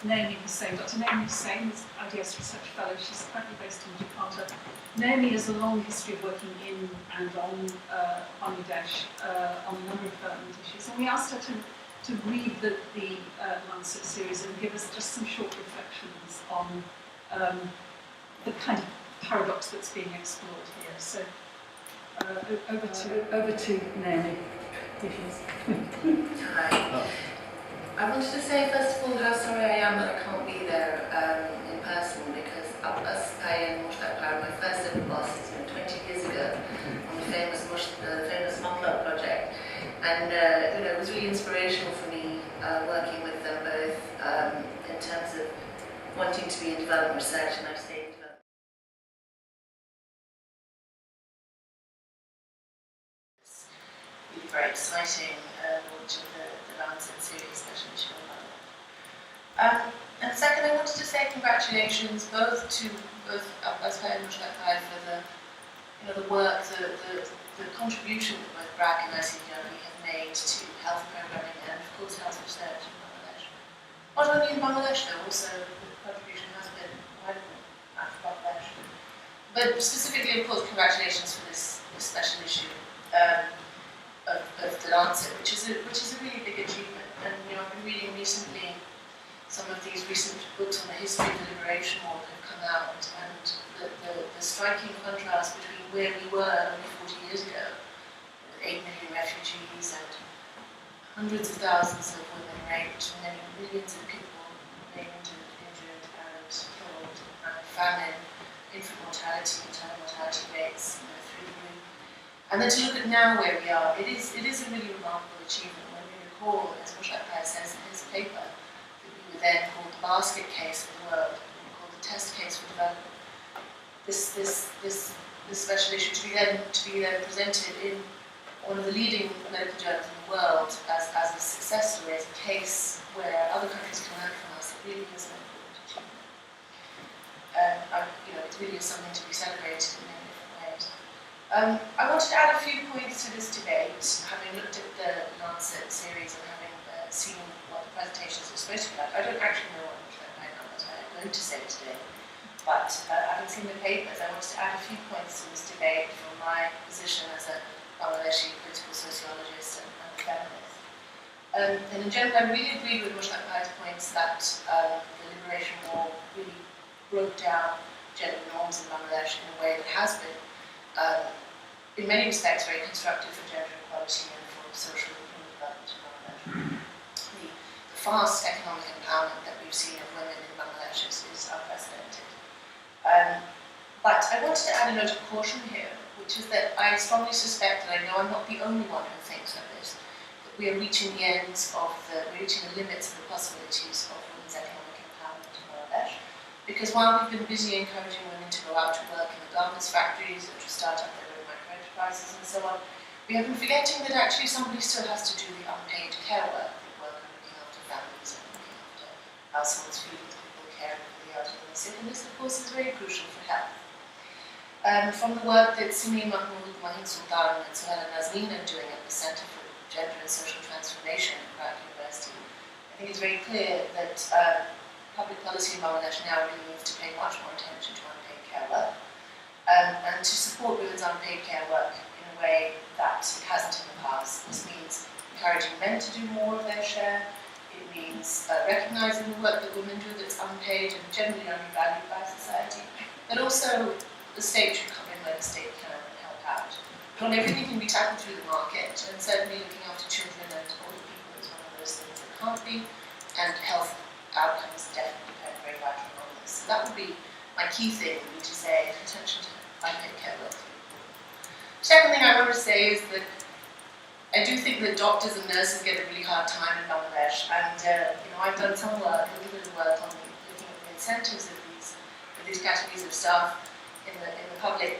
Naomi Hussain. Dr. Naomi Hussain is IDS Research Fellow. She's currently based in Jakarta. Naomi has a long history of working in and on Bangladesh on a number of development issues. And we asked her to read the Lancet series and give us just some short reflections on the kind of paradox that's being explored here. So over to Naomi. Hi. I wanted to say first of all how sorry I am that I can't be there in person because Abbas Pay and Mushtaaq were my first ever boss 20 years ago on the famous Matlaab project, and it was really inspirational for me working with them both in terms of wanting to be in development research, and I've stayed in development. Really very exciting launch of the Lancet series special issue on Bangladesh. And second, I wanted to say congratulations both Abbas Pay and Mushtaaq Pay for the work, the contribution that both BRAC and ICRD have made to health programming and of course health research in Bangladesh. Not only in Bangladesh though, also the contribution has been widened out of Bangladesh. But specifically, of course, congratulations for this special issue of the Lancet, which is a really big achievement. And I've been reading recently some of these recent books on the history of the liberation war that have come out, and the striking contrast between where we were only 40 years ago, with 8 million refugees and hundreds of thousands of women raped, many millions of people maimed and injured and killed, and famine, infant mortality, maternal mortality rates through the roof. And then to look at now where we are, it is a really remarkable achievement. When we recall, as Mushraf Bhai says in his paper, that we were then called the basket case of the world, we were called the test case for development. This special issue to be then presented in one of the leading medical journals in the world as a success story, as a case where other countries can learn from us, it really is an important achievement. It really is something to be celebrated in many different ways. I wanted to add a few points to this debate, having looked at the Lancet series and having seen what the presentations are supposed to be like. I don't actually know what I'm going to say today, but having seen the papers, I wanted to add a few points to this debate from my position as a Bangladeshi political sociologist and feminist. And in general, I really agree with Mushraf Bhai's points that the Liberation War really broke down gender norms in Bangladesh in a way that has been, in many respects, very constructive for gender equality and for social and human development in Bangladesh. The fast economic empowerment that we've seen of women in Bangladesh is unprecedented. But I wanted to add a note of caution here, which is that I strongly suspect, and I know I'm not the only one who thinks like this, that we are reaching the limits of the possibilities of women's economic empowerment in Bangladesh. Because while we've been busy encouraging women to go out to work in the garments factories or to start up their own micro-enterprises and so on, we have been forgetting that actually somebody still has to do the unpaid care work, the work of looking after families and looking after households, feeding people, caring for the elderly and sick, and this of course is very crucial for health. From the work that Simi Mahmood, Mahin Sultan and Suhaila Nazneen are doing at the Center for Gender and Social Transformation at Prague University, I think it's very clear that public policy in Bangladesh now really needs to pay much more attention to unpaid care work and to support women's unpaid care work in a way that it hasn't in the past. This means encouraging men to do more of their share. It means recognizing the work that women do that's unpaid and generally undervalued by society, but also the state should come in where the state can help out. Not everything can be tackled through the market, and certainly looking after children and older people is one of those things that can't be, and health outcomes definitely depend very vitally on this. So that would be my key thing, would be to say attention to unpaid care work. Second thing I want to say is that I do think that doctors and nurses get a really hard time in Bangladesh, and I've done some work, a little bit of work on looking at the incentives of these categories of staff in the public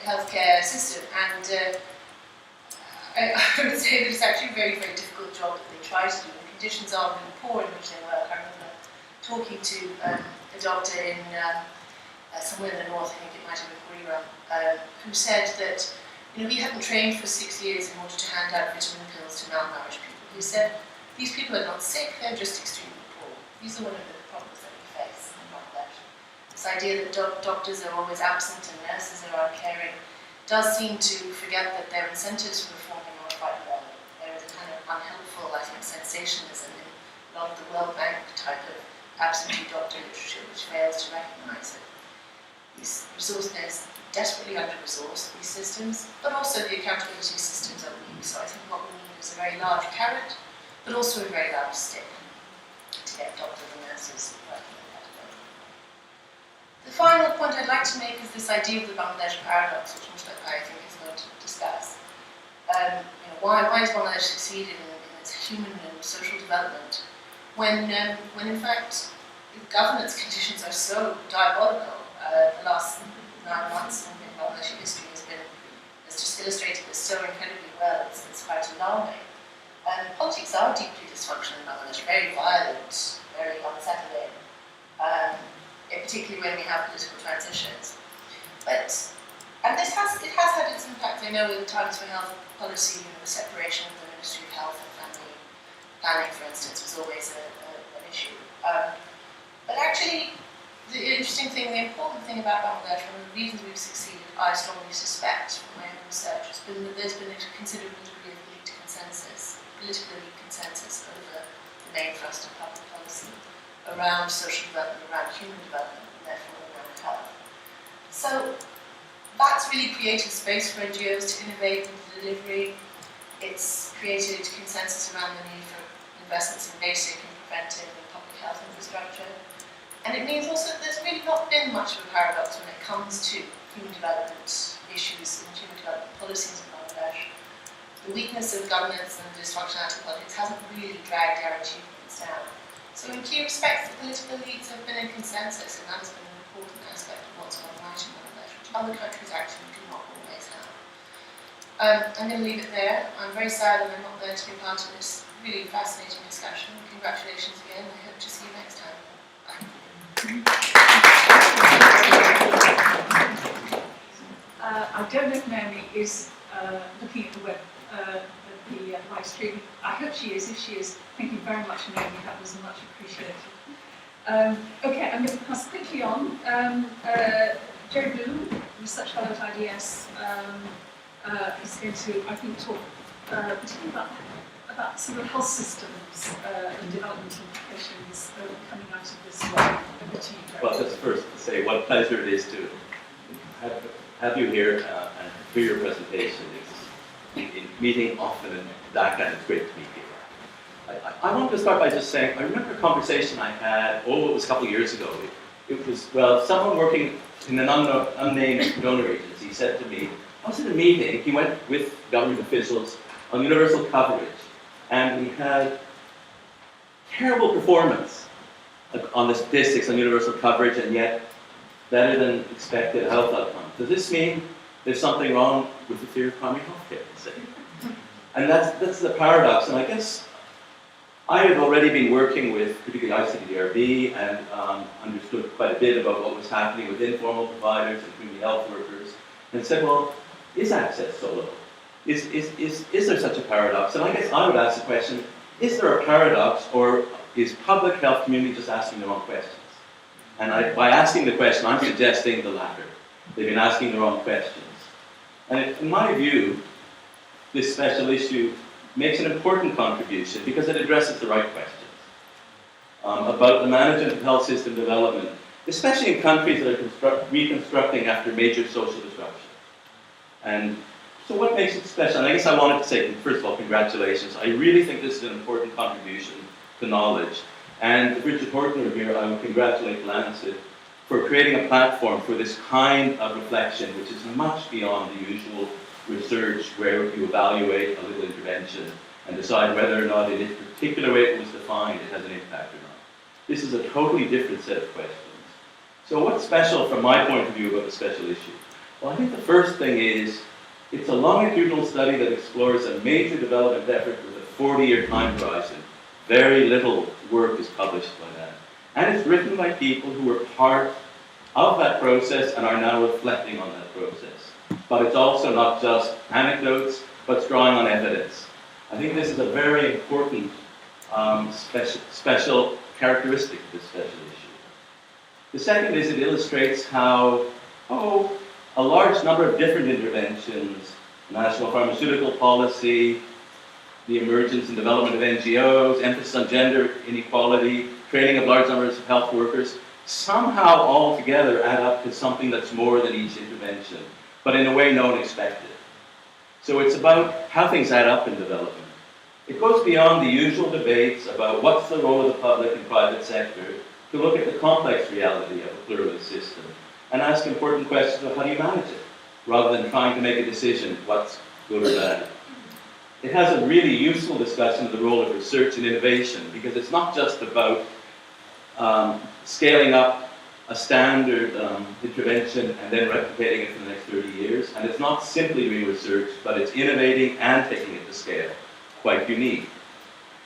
healthcare system, and I would say that it's actually a very, very difficult job that they try to do. The conditions are really poor in which they work. I remember talking to a doctor in somewhere in the north, I think it might have been Buriram, who said that he hadn't trained for 6 years in order to hand out vitamin pills to malnourished people. He said, these people are not sick, they're just extremely poor. These are one of the problems that we face in Bangladesh. This idea that doctors are always absent and nurses are uncaring does seem to forget that their incentives for reforming are quite low. There is a kind of unhelpful, I think, sensationalism in a lot of the World Bank type of absentee doctor literature, which fails to recognise that these resources desperately under-resourced, these systems, but also the accountability systems are weak. So I think what we need is a very large carrot, but also a very large stick to get doctors and nurses working in that way. The final point I'd like to make is this idea of the Bangladesh paradox, which Mushraf Bhai, I think, is going to discuss. Why has Bangladesh succeeded in its human and social development when in fact governance conditions are so diabolical? The last 9 months in Bangladeshi history has just illustrated this so incredibly well. It's quite alarming. Politics are deeply dysfunctional in Bangladesh, very violent, very unsettling, particularly when we have political transitions. And this has had its impact. I know in the Times for Health policy, the separation of the Ministry of Health and Family Planning, for instance, was always an issue. But actually, the interesting thing, the important thing about Bangladesh, one of the reasons we've succeeded, I strongly suspect from my own research, has been that there's been a considerable degree of political consensus over the main thrust of public policy around social development, around human development, and therefore around health. So that's really created space for NGOs to innovate in the delivery. It's created consensus around the need for investments in basic and preventive and public health infrastructure. And it means also that there's really not been much of a paradox when it comes to human development issues and human development policies in Bangladesh. The weakness of governance and the dysfunctionality of politics hasn't really dragged our achievements down. So in key respects, the political elites have been in consensus, and that has been an important aspect of what's gone right in Bangladesh, which other countries actually do not always have. I'm going to leave it there. I'm very sad that I'm not there to be part of this really fascinating discussion. Congratulations again. I hope to see you next time. Bye. I don't know if Naomi is looking at the web, the live stream. I hope she is. If she is, thank you very much, Naomi. That was much appreciated. Okay, I'm going to pass quickly on. Jerry Bloom, Research Fellow at IDS, is going to, I think, talk particularly about sort of health systems and development implications coming out of this work. Over to you, Jerry. Well, just first to say what a pleasure it is to have you here and hear your presentation. It's meeting often in Dhaka, and it's great to meet you. I want to start by just saying, I remember a conversation I had, it was a couple of years ago. It was, well, someone working in an unnamed donor agency said to me, I was at a meeting, he went with government officials on universal coverage, and we had terrible performance on the statistics on universal coverage, and yet better than expected health outcomes. Does this mean there's something wrong with the theory of primary healthcare? And that's the paradox. And I guess I had already been working with particularly ICDRB and understood quite a bit about what was happening with informal providers and community health workers, and said, well, is access so low? Is there such a paradox? And I guess I would ask the question, is there a paradox, or is public health community just asking the wrong questions? And by asking the question, I'm suggesting the latter. They've been asking the wrong questions. And in my view, this special issue makes an important contribution because it addresses the right questions about the management of health system development, especially in countries that are reconstructing after major social disruption. And so what makes it special? And I guess I wanted to say, first of all, congratulations. I really think this is an important contribution to knowledge. And Richard Hortner here, I would congratulate Lancet for creating a platform for this kind of reflection, which is much beyond the usual research where you evaluate a little intervention and decide whether or not in its particular way it was defined, it has an impact or not. This is a totally different set of questions. So what's special from my point of view about the special issue? Well, I think the first thing is, it's a longitudinal study that explores a major development effort with a 40-year time horizon. Very little work is published by that. And it's written by people who were part of that process and are now reflecting on that process. But it's also not just anecdotes, but it's drawing on evidence. I think this is a very important special characteristic of this special issue. The second is it illustrates how, a large number of different interventions, national pharmaceutical policy, the emergence and development of NGOs, emphasis on gender inequality, training of large numbers of health workers, somehow all together add up to something that's more than each intervention, but in a way no one expected. So it's about how things add up in development. It goes beyond the usual debates about what's the role of the public and private sector to look at the complex reality of a pluralist system and ask important questions of how do you manage it, rather than trying to make a decision what's good or bad. It has a really useful discussion of the role of research and innovation, because it's not just about scaling up a standard intervention and then replicating it for the next 30 years. And it's not simply doing research, but it's innovating and taking it to scale. Quite unique.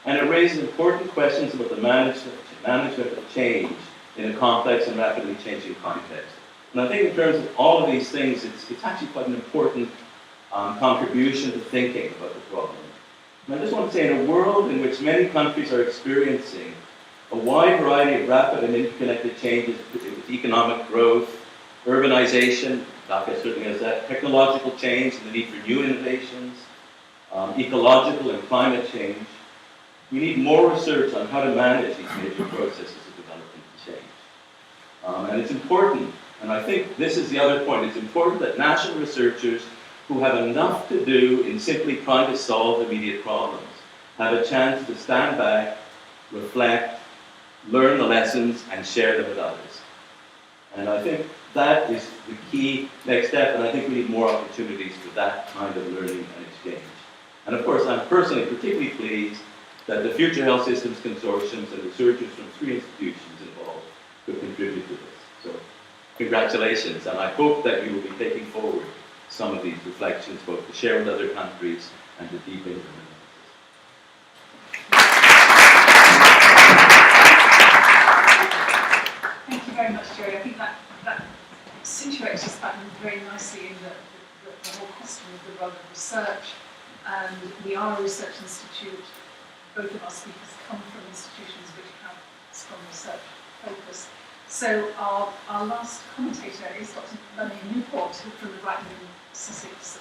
And it raises important questions about the management of change in a complex and rapidly changing context. And I think in terms of all of these things, it's actually quite an important contribution to thinking about the problem. And I just want to say, in a world in which many countries are experiencing a wide variety of rapid and interconnected changes with economic growth, urbanization, Dhaka certainly has that, technological change and the need for new innovations, ecological and climate change, we need more research on how to manage these major processes of development and change. And it's important, and I think this is the other point, it's important that national researchers who have enough to do in simply trying to solve immediate problems have a chance to stand back, reflect, learn the lessons, and share them with others. And I think that is the key next step, and I think we need more opportunities for that kind of learning and exchange. And of course, I'm personally particularly pleased that the Future Health Systems Consortiums and researchers from 3 institutions involved could contribute to this. So, congratulations, and I hope that you will be taking forward some of these reflections, both to share with other countries and to deepen them. Thank you very much, Jerry. I think that situates us back very nicely in the whole question of the role of research. And we are a research institute. Both of our speakers come from institutions which have strong research focus. So our last commentator is Dr. Melanie Newport from the Brighton and Sussex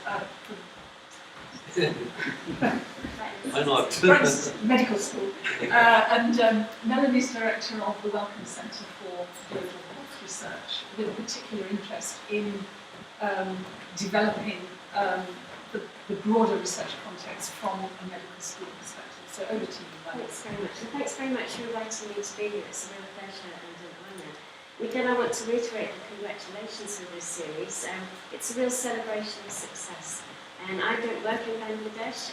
Why not? Brighton Medical School. And Melanie's director of the Wellcome Centre for Global Health Research, with a particular interest in developing the broader research context from a medical school perspective. So over to you, Melanie. Thanks very much. And thanks very much for inviting me to be here. It's a real pleasure and an honour. And again, I want to reiterate the congratulations for this series. It's a real celebration of success. And I don't work in Bangladesh,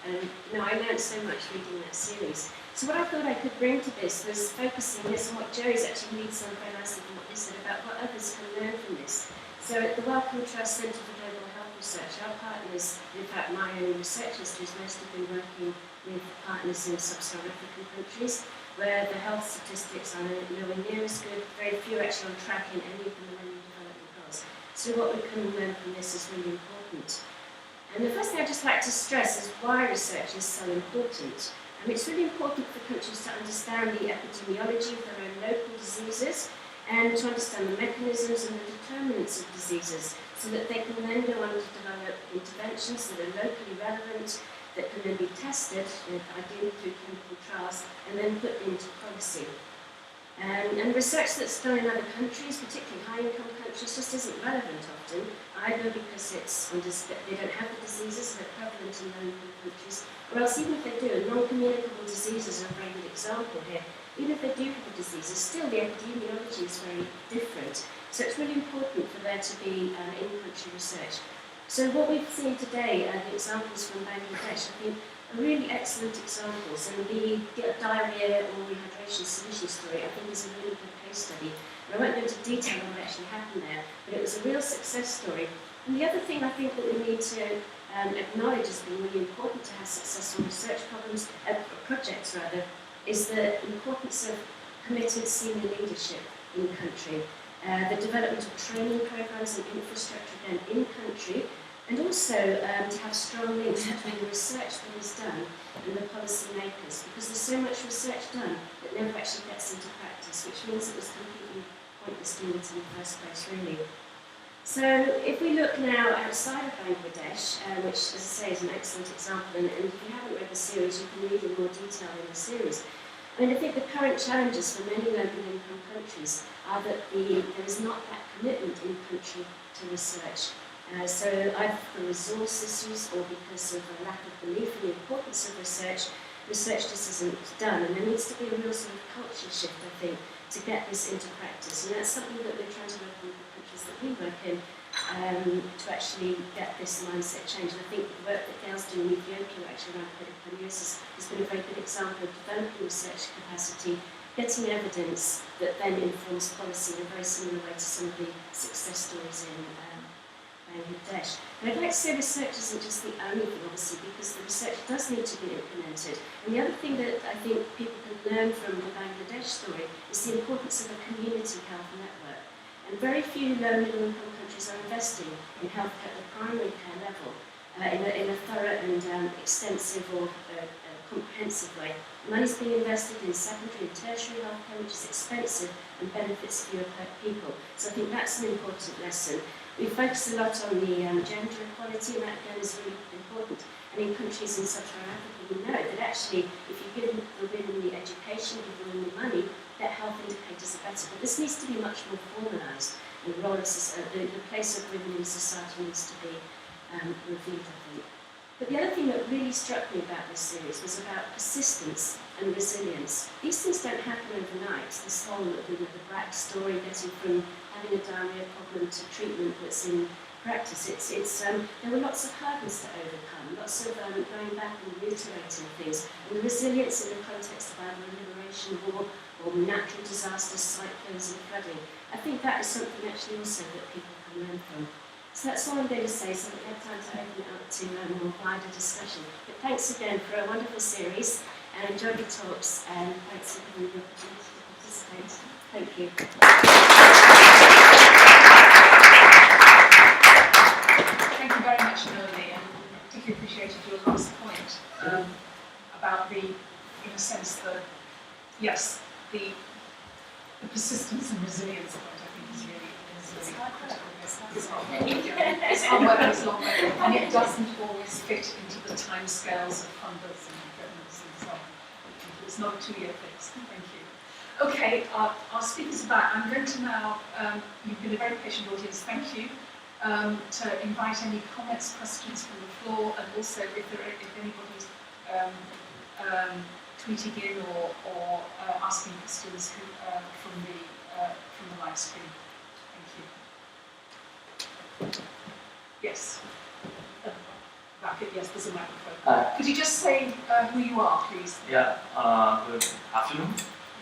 and I learned so much reading that series. So what I thought I could bring to this was focusing this on what Jerry's actually leads on very nicely from what he said about what others can learn from this. So at the Wellcome Trust Centre for Global Health Research, our partners, in fact my own research history has mostly been working with partners in sub-Saharan African countries, where the health statistics are nowhere near as good, very few actually on track in any of the Millennium Development Goals. So what we can learn from this is really important. And the first thing I'd just like to stress is why research is so important. It's really important for countries to understand the epidemiology of their own local diseases and to understand the mechanisms and the determinants of diseases so that they can then go on to develop interventions that are locally relevant, that can then be tested, ideally through clinical trials, and then put into policy. And research that's done in other countries, particularly high-income countries, just isn't relevant often, either because they don't have the diseases that are prevalent in low-income countries, or else even if they do, non-communicable diseases are a very good example here. Even if they do have the diseases, still the epidemiology is very different. So it's really important for there to be in-country research. So what we've seen today, the examples from Bangladesh, I think are really excellent examples. And the diarrhea or rehydration solution story, I think, is a really good case study. And I won't go into detail on what actually happened there, but it was a real success story. And the other thing I think that we need to acknowledge as being really important to have successful research projects, is the importance of committed senior leadership in country. The development of training programs and infrastructure again in country, and also to have strong links between the research that is done and the policy makers, because there's so much research done that never actually gets into practice, which means it was completely pointless doing it in the first place, really. So if we look now outside of Bangladesh, which, as I say, is an excellent example, and if you haven't read the series, you can read in more detail in the series. I mean, I think the current challenges for many low-income countries are that there is not that commitment in country to research. So either for resource issues or because of a lack of belief in the importance of research just isn't done. And there needs to be a real sort of culture shift, I think, to get this into practice. And that's something that we're trying to work on with the countries that we work in, to actually get this mindset change. And I think the work that Gail's doing in Ethiopia actually around pediculiosis has been a very good example of developing research capacity, getting evidence that then informs policy in a very similar way to some of the success stories in Bangladesh. But I'd like to say research isn't just the only thing, obviously, because the research does need to be implemented. And the other thing that I think people can learn from the Bangladesh story is the importance of a community health network. And very few low middle income countries are investing in healthcare at the primary care level in a thorough and extensive or comprehensive way. Money's being invested in secondary and tertiary healthcare, which is expensive and benefits fewer people. So I think that's an important lesson. We focus a lot on the gender equality, and that again is really important. And in countries in sub-Saharan Africa, we know that actually, if you give the women the education, give the women the money, their health indicators are better. But this needs to be much more formalised. And the place of women in society needs to be revealed, I think. But the other thing that really struck me about this series was about persistence and resilience. These things don't happen overnight. This whole the Brack story, getting from having a diarrhea problem to treatment that's in practice, there were lots of hurdles to overcome, lots of going back and reiterating things, and the resilience in the context of either a liberation war or natural disasters, cyclones and flooding. I think that is something actually also that people can learn from. So that's all I'm going to say, so we have time to open it up to a more wider discussion. But thanks again for a wonderful series, and enjoyed the talks, and thanks for giving me the opportunity to participate. Thank you. Thank you very much, Melanie, and particularly appreciated your last point about in a sense, the persistence and resilience point. I think is really critical. It's hard work and it's long work, and it doesn't always fit into the timescales of funders and governments and so on. It's not a 2-year fix. Thank you. Okay, our speakers are back. I'm going to now, you've been a very patient audience, thank you, to invite any comments, questions from the floor, and also if anybody's tweeting in or asking questions from the live stream. Yes. Yes, there's a microphone. Could you just say who you are, please? Yeah, good afternoon.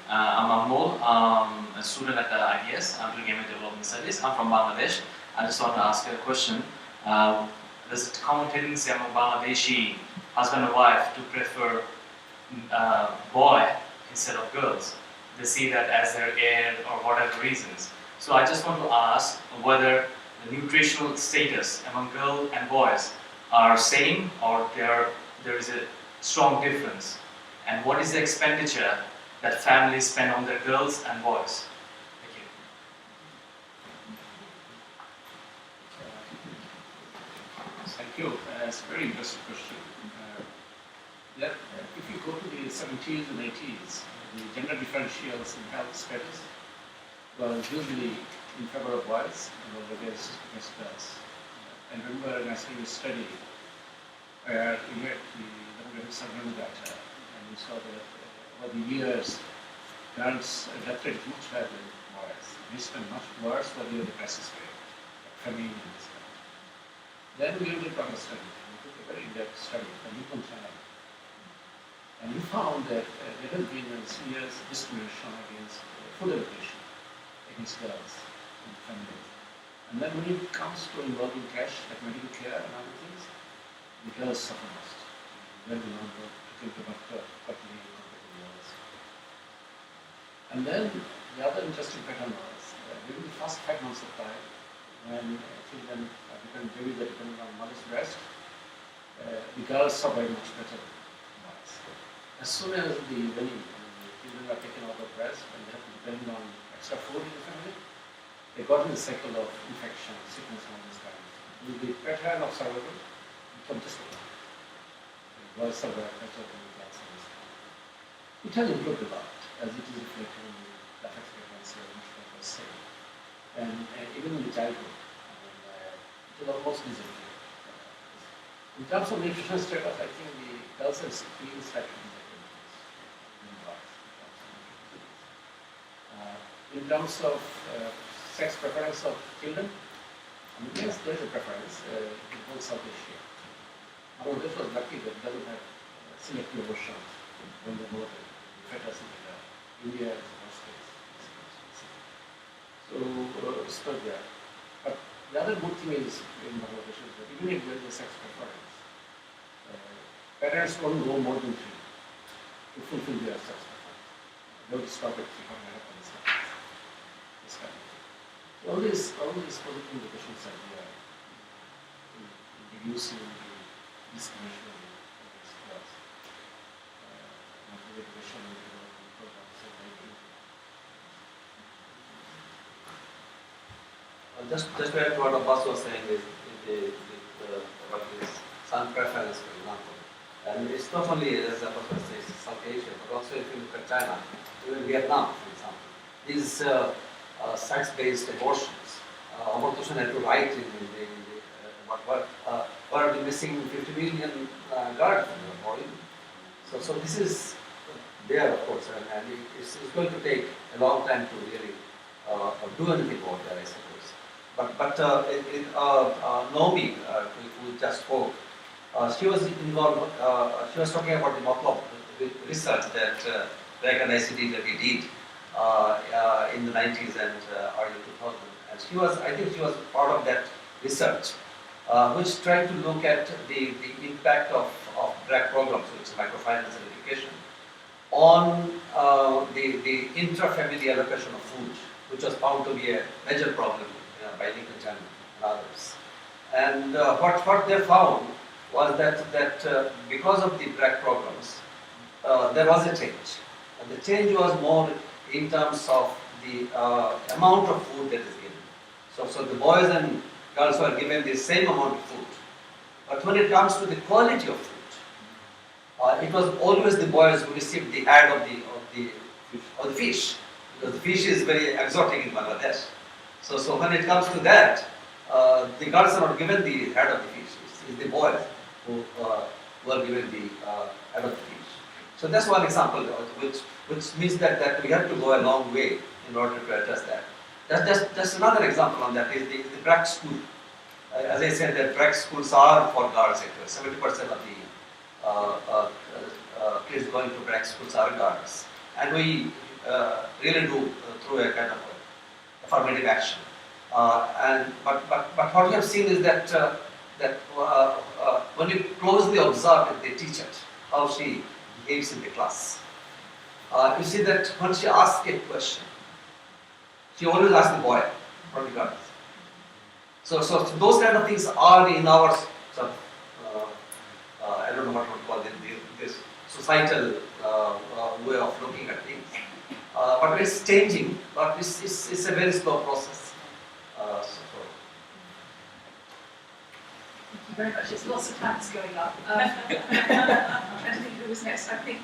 I'm Amol, a student at the IDS. I'm doing MA Development Studies. I'm from Bangladesh. I just want to ask a question. There's a common tendency among Bangladeshi husband and wife to prefer boy instead of girls. They see that as their heir or whatever reasons. So I just want to ask whether the nutritional status among girls and boys are same or there is a strong difference, and what is the expenditure that families spend on their girls and boys? Thank you. Thank you. It's a very interesting question. If you go to the 70s and 80s, the gender differentials in health status was usually in favor of boys and was against girls. I remember in a serious study where we met the demographic surveillance data, and we saw that over the years, girls' death rate is much higher than boys. They spend much worse for the crisis rate, famine and this kind. Then we did a study, we took a very in-depth study from Newton Channel, and we found that there has been a serious discrimination against food allocation against girls and families. And then when it comes to involving cash, like medical care and other things, the girls suffer most. When the number to take the doctor quickly compared to the girls. And then the other interesting pattern was during the first 5 months of life, when children become babies that depend on mother's breast, the girls survive much better than boys. As soon as the children are taken out of breast and they have to depend on extra food in the family, they got in the cycle of infection, sickness, and all this kind of thing. The pattern of survival become disappeared. The boys survive better than the girls in this kind. It has improved a lot, as it is reflected in the life expectancy of much better say. And even in the childhood, it is almost disappeared. In terms of nutrition status, I think the girls have been slightly disadvantaged than boys. In terms of sex preference of children, yes, there is a preference in whole South Asia. Bangladesh was lucky that it doesn't have selective abortion when they voted. Fetus in the India is the worst case. So it's not there. But the other good thing is in Bangladesh is that even if there is a sex preference, parents won't go more than 3 to fulfill their sex preference. They will stop at 3 or happens. This kind of thing. All these positive indications are there in reducing the discrimination against girls. Education and development programs are very important. Just to add to what Abbas was saying is what is son preference, for example. And it's not only, as Abbas was saying, South Asia, but also if you look at China, even Vietnam, for example. These sex-based abortions, abortion had to write in the what are we missing 50 million guards in the body? So this is there, of course, and it's going to take a long time to really do anything about that, I suppose. But Naomi, who just spoke, she was involved. She was talking about the MOPLOP research that Rek and ICT that we did in the 90s and early 2000s. And she was, I think, she was part of that research, which tried to look at the impact of BRAC programs, which is microfinance and education, on the intra-family allocation of food, which was found to be a major problem by Lincoln Chan and others. And what they found was that because of the BRAC programs, there was a change. And the change was more in terms of the amount of food that is given. So the boys and girls were given the same amount of food. But when it comes to the quality of food, it was always the boys who received the head of the fish, because the fish is very exotic in Bangladesh. So when it comes to that, the girls are not given the head of the fish. It's the boys who were given the head of the fish. So that's one example, which means that we have to go a long way in order to address that. That's another example on that is the BRAC school. As I said, that BRAC schools are for girls. 70% of the kids going to BRAC schools are girls, and we really do through a kind of affirmative action. But what we have seen is that when you closely observe the teacher, how she behaves in the class, you see that when she asks a question, she always asks the boy, not the girls. So those kind of things are in our I don't know what to call this societal way of looking at things. But it's changing, but it's a very slow process. Thank you very much. There's lots of hands going up. I think who was next? I think,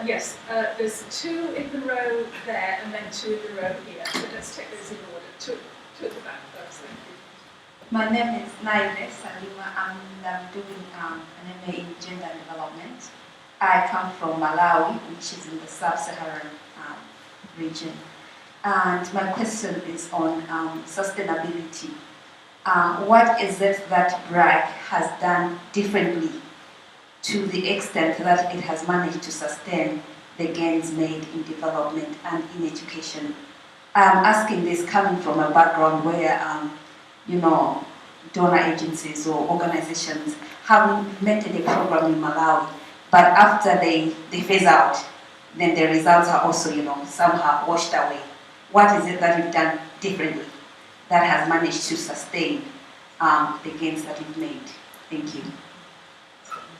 yes, there's two in the row there and then two in the row here. So let's take those in order. Two at the back first. Thank you. My name is Naile Salima, and I'm doing an MA in Gender Development. I come from Malawi, which is in the sub-Saharan region. And my question is on sustainability. What is it that BRAC has done differently to the extent that it has managed to sustain the gains made in development and in education? I'm asking this coming from a background where donor agencies or organizations have implemented a program in Malawi, but after they phase out, then the results are also, somehow washed away. What is it that you've done differently that has managed to sustain the gains that you've made? Thank you.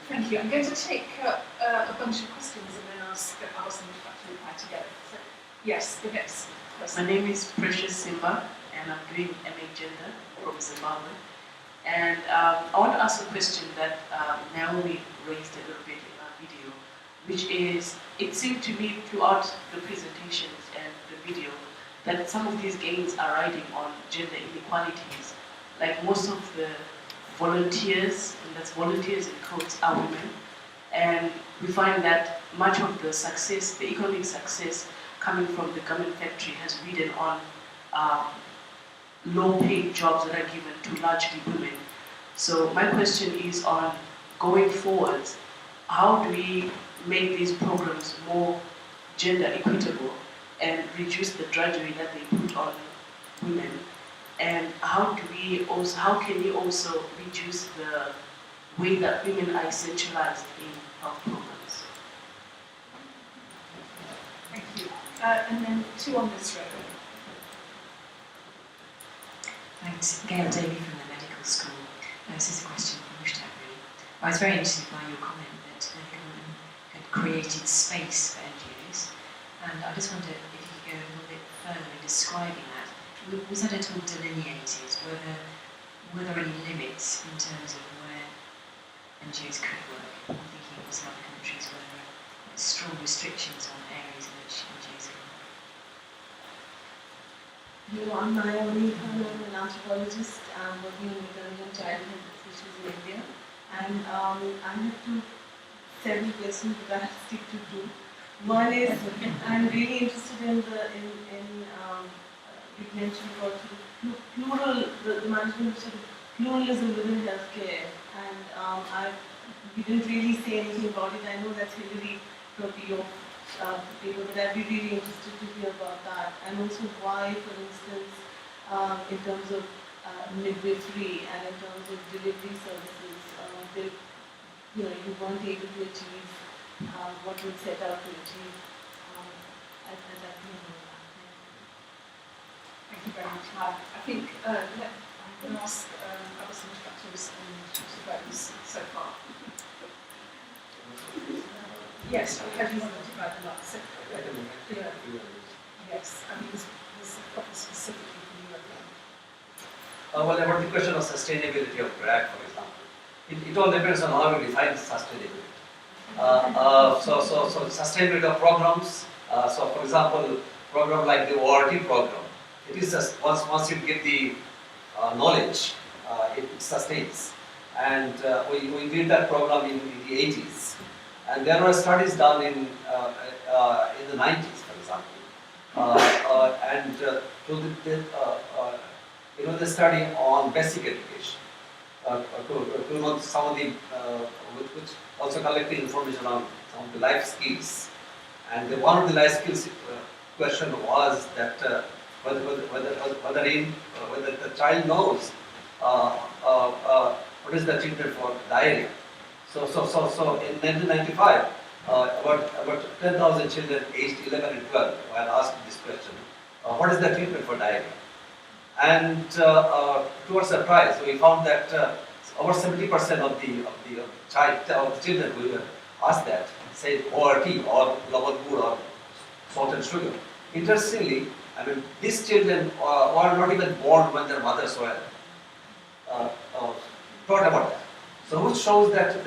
Thank you. I'm going to take a bunch of questions and then ask them to reply together. So, yes, the next person. My name is Precious Simba, and I'm doing MA Gender from Zimbabwe. And I want to ask a question that Naomi raised a little bit in our video, which is, it seemed to me throughout the presentations and the video that some of these gains are riding on gender inequalities. Like most of the volunteers, and that's volunteers in quotes, are women. And we find that much of the success, the economic success coming from the garment factory has ridden on low-paid jobs that are given to largely women. So my question is on going forward, how do we make these programs more gender equitable and reduce the drudgery that they put on women? And how can we also reduce the way that women are essentialized in health programs? Thank you. And then two on this row. Thanks. Gail Davey from the medical school. This is a question for Mushtaq, really. I was very interested by your comment that the government had created space for NGOs, and I just wondered if you could go a little bit further in describing that. Was that at all delineated? Were there any limits in terms of where NGOs could work? I'm thinking of some other countries where there are strong restrictions on areas in which NGOs can work. I'm Nayavani Khan. I'm an anthropologist. I'm working with the young childhood issues in India. And I have several questions that I have to stick to two. One is, I'm really interested in you mentioned about plural, the management of sort of pluralism within healthcare. And you didn't really say anything about it. I know that's Hillary from your paper, but I'd be really interested to hear about that. And also why, for instance, in terms of midwifery and in terms of delivery services, you weren't able to achieve what you set out to achieve at that level. Thank you very much. I think I'm going to ask other some instructors about this so far. Yes, have you wanted about the last sector? Yes, I mean, this is probably specifically for you again. Well, about the question of sustainability of drag, for example, it all depends on how you define sustainability. So sustainability of programs. So, for example, program like the ORT program, it is just once you get the knowledge, it sustains. And we did that program in the 80s, and there were studies done in the 90s, for example, and the study on basic education. To know some of the which also collected information on some of the life skills, and one of the life skills question was that whether the child knows what is the treatment for diarrhea. So in 1995, about 10,000 children aged 11 and 12 were asked this question: what is the treatment for diarrhea? And to our surprise, we found that over 70% of the children who were asked that said ORT or global food or salt and sugar. Interestingly, I mean, these children were not even born when their mothers were taught about that. So which shows that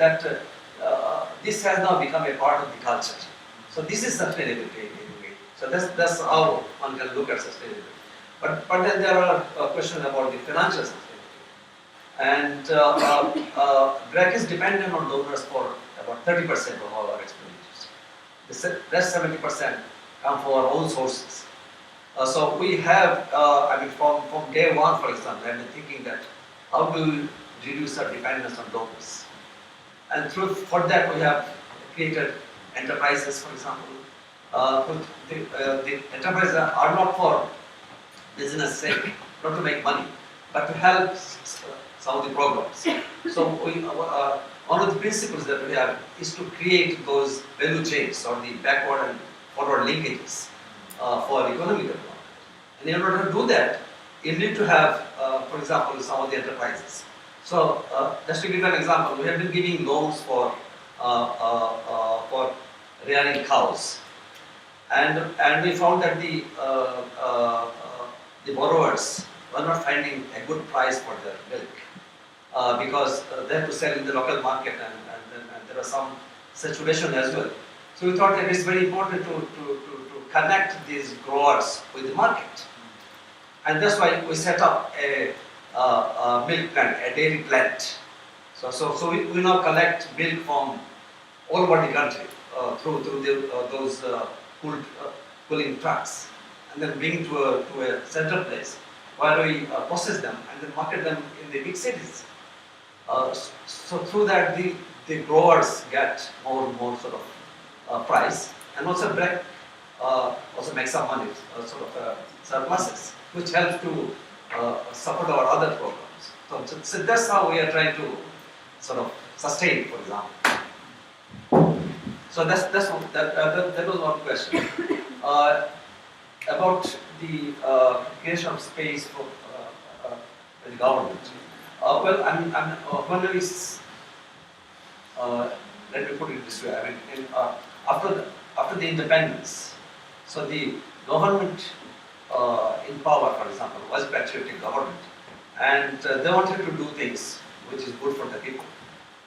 this has now become a part of the culture. So this is sustainability in a way. So that's how one can look at sustainability. But then there are questions about the financial sustainability. And DREC is dependent on donors for about 30% of all our expenditures. The rest 70% come from our own sources. So we have, from day one, for example, I've been thinking that how do we reduce our dependence on donors? And for that we have created enterprises, for example. The enterprises are not for business sake, not to make money, but to help some of the programs. So one of the principles that we have is to create those value chains or the backward and forward linkages for economic development. And in order to do that, you need to have, for example, some of the enterprises. So just to give you an example, we have been giving loans for rearing cows, and we found that the borrowers were not finding a good price for their milk because they have to sell in the local market, and there was some saturation as well. So we thought that it's very important to connect these growers with the market, and that's why we set up a milk plant, a dairy plant. So we now collect milk from all over the country through those cooling trucks, and then bring to a central place where we process them and then market them in the big cities. So through that, the growers get more and more sort of price, and also DREC also makes some money, sort of surpluses, which helps to support our other programs. So that's how we are trying to sort of sustain, for example. So that was one question. About the creation of space for the government. Let me put it this way. I mean, after the independence, so the government in power, for example, was patriotic government, and they wanted to do things which is good for the people.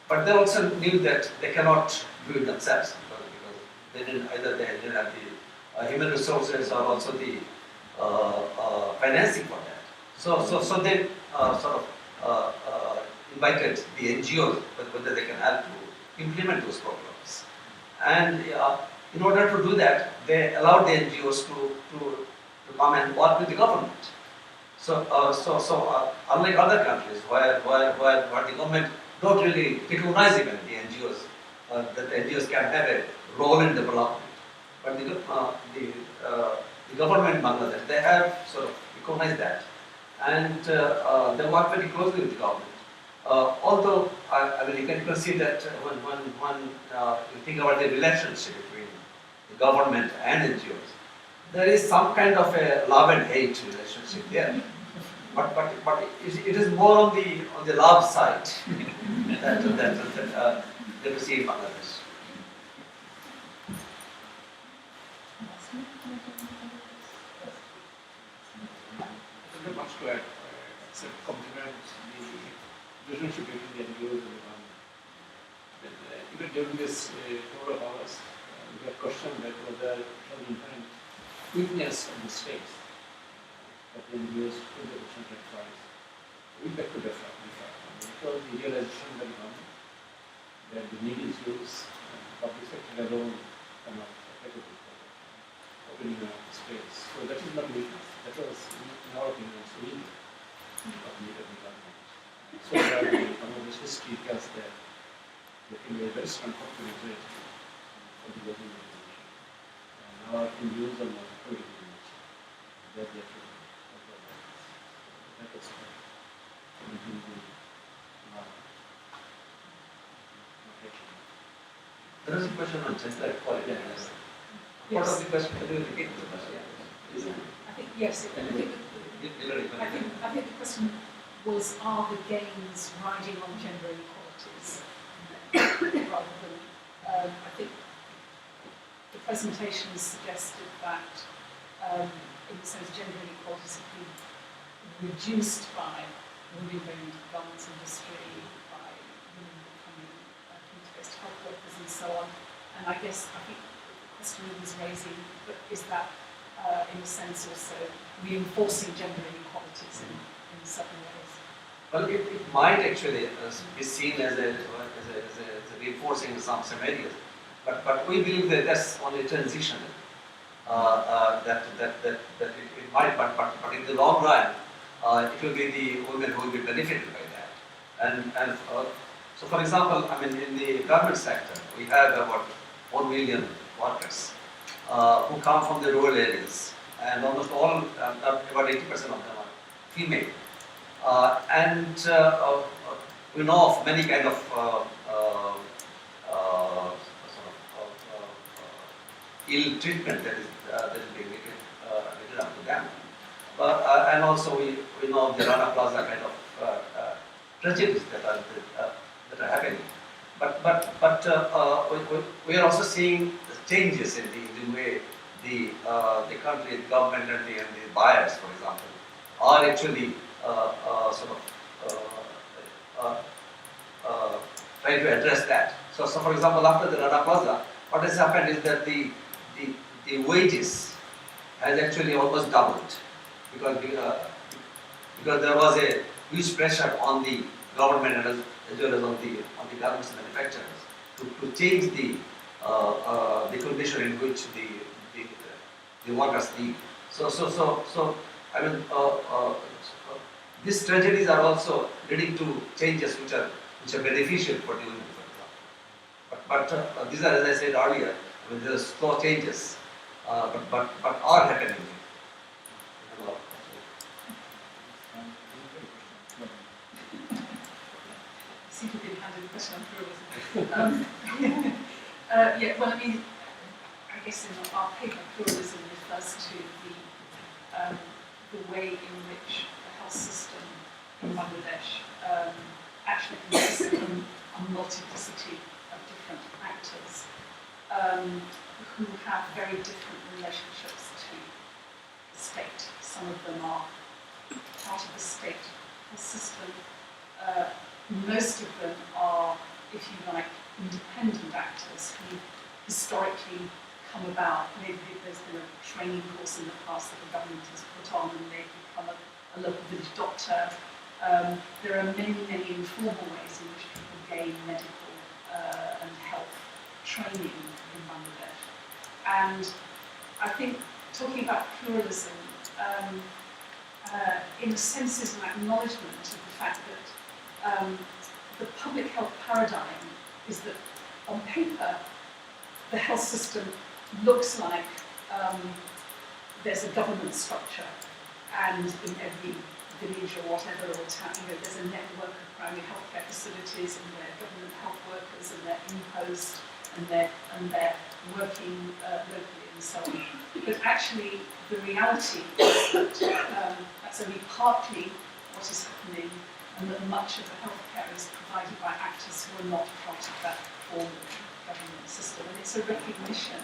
But they also knew that they cannot do it themselves because they didn't have the human resources or also the financing for that. So they invited the NGOs whether they can help to implement those programs. And in order to do that, they allowed the NGOs to come and work with the government. So unlike other countries where the government don't really recognize even the NGOs, that the NGOs can have a role in development. But the government in Bangladesh, they have sort of recognized that, and they work very closely with the government. Although, I mean, you can see that when you think about the relationship between the government and NGOs, there is some kind of a love and hate relationship there. But it is more on the love side that we see in Bangladesh. Not much to add, except compliment the relationship between the NGOs and the government. Even during this tour of ours, we had questioned that whether it was inherent weakness of the states that the NGOs could have different price. We beg to differ. Because the realization by the government that the need is used and the public sector alone cannot effectively opening up the space. So that is not weakness. That was, in our opinion, also needed of the government. So that Bangladesh history tells that there can be a very strong complementarity for the government organization. And our NGOs are not equally in nature. That they have that is there is a question on gender equality. Yes. What was the question? Can you repeat the question? I think yes. I think the question was: are the gains riding on gender inequalities? Rather than, I think the presentation suggested that, in the sense, gender inequalities have been reduced by women going into the garments industry, by women becoming community-based health workers, and so on. And I think the question he was raising, but is that in a sense also reinforcing gender inequalities in certain ways? Well, it might actually be seen as a reinforcing in some areas, but we believe that that's only transitional. That it might, but in the long run, it will be the women who will be benefited by that. And so, for example, I mean, in the government sector, we have about 1 million workers who come from the rural areas, and almost all, about 80% of them are female. And we know of many kind of ill treatment that is being meted up to them. And also we know of the Rana Plaza kind of tragedies that are happening. But we are also seeing changes in the way the country, the government, and the buyers, for example, are actually trying to address that. So for example, after the Rana Plaza, what has happened is that the wages has actually almost doubled because there was a huge pressure on the government as well as on the garments manufacturers to change the condition in which the workers live. So I mean, these tragedies are also leading to changes which are beneficial for the women, for example. But these are, as I said earlier, I mean, there are slow changes, but are happening. Seem to be handed the question on pluralism. Yeah, well, I mean, I guess in our paper, pluralism refers to the way in which the health system in Bangladesh actually consists of a multiplicity of different actors who have very different relationships to the state. Some of them are part of the state health system. Most of them are, if you like, independent actors who historically come about. Maybe there's been a training course in the past that the government has put on and they've become a local village doctor. There are many, many informal ways in which people gain medical and health training in Bangladesh. And I think talking about pluralism, in a sense, is an acknowledgement of the fact that the public health paradigm is that on paper, the health system looks like there's a government structure, and in every village or whatever, or town, there's a network of primary healthcare facilities, and they're government health workers, and they're imposed, and they're working locally, and so on. But actually, the reality is that that's only partly what is happening, and that much of the healthcare is provided by actors who are not part of that form of government system. And it's a recognition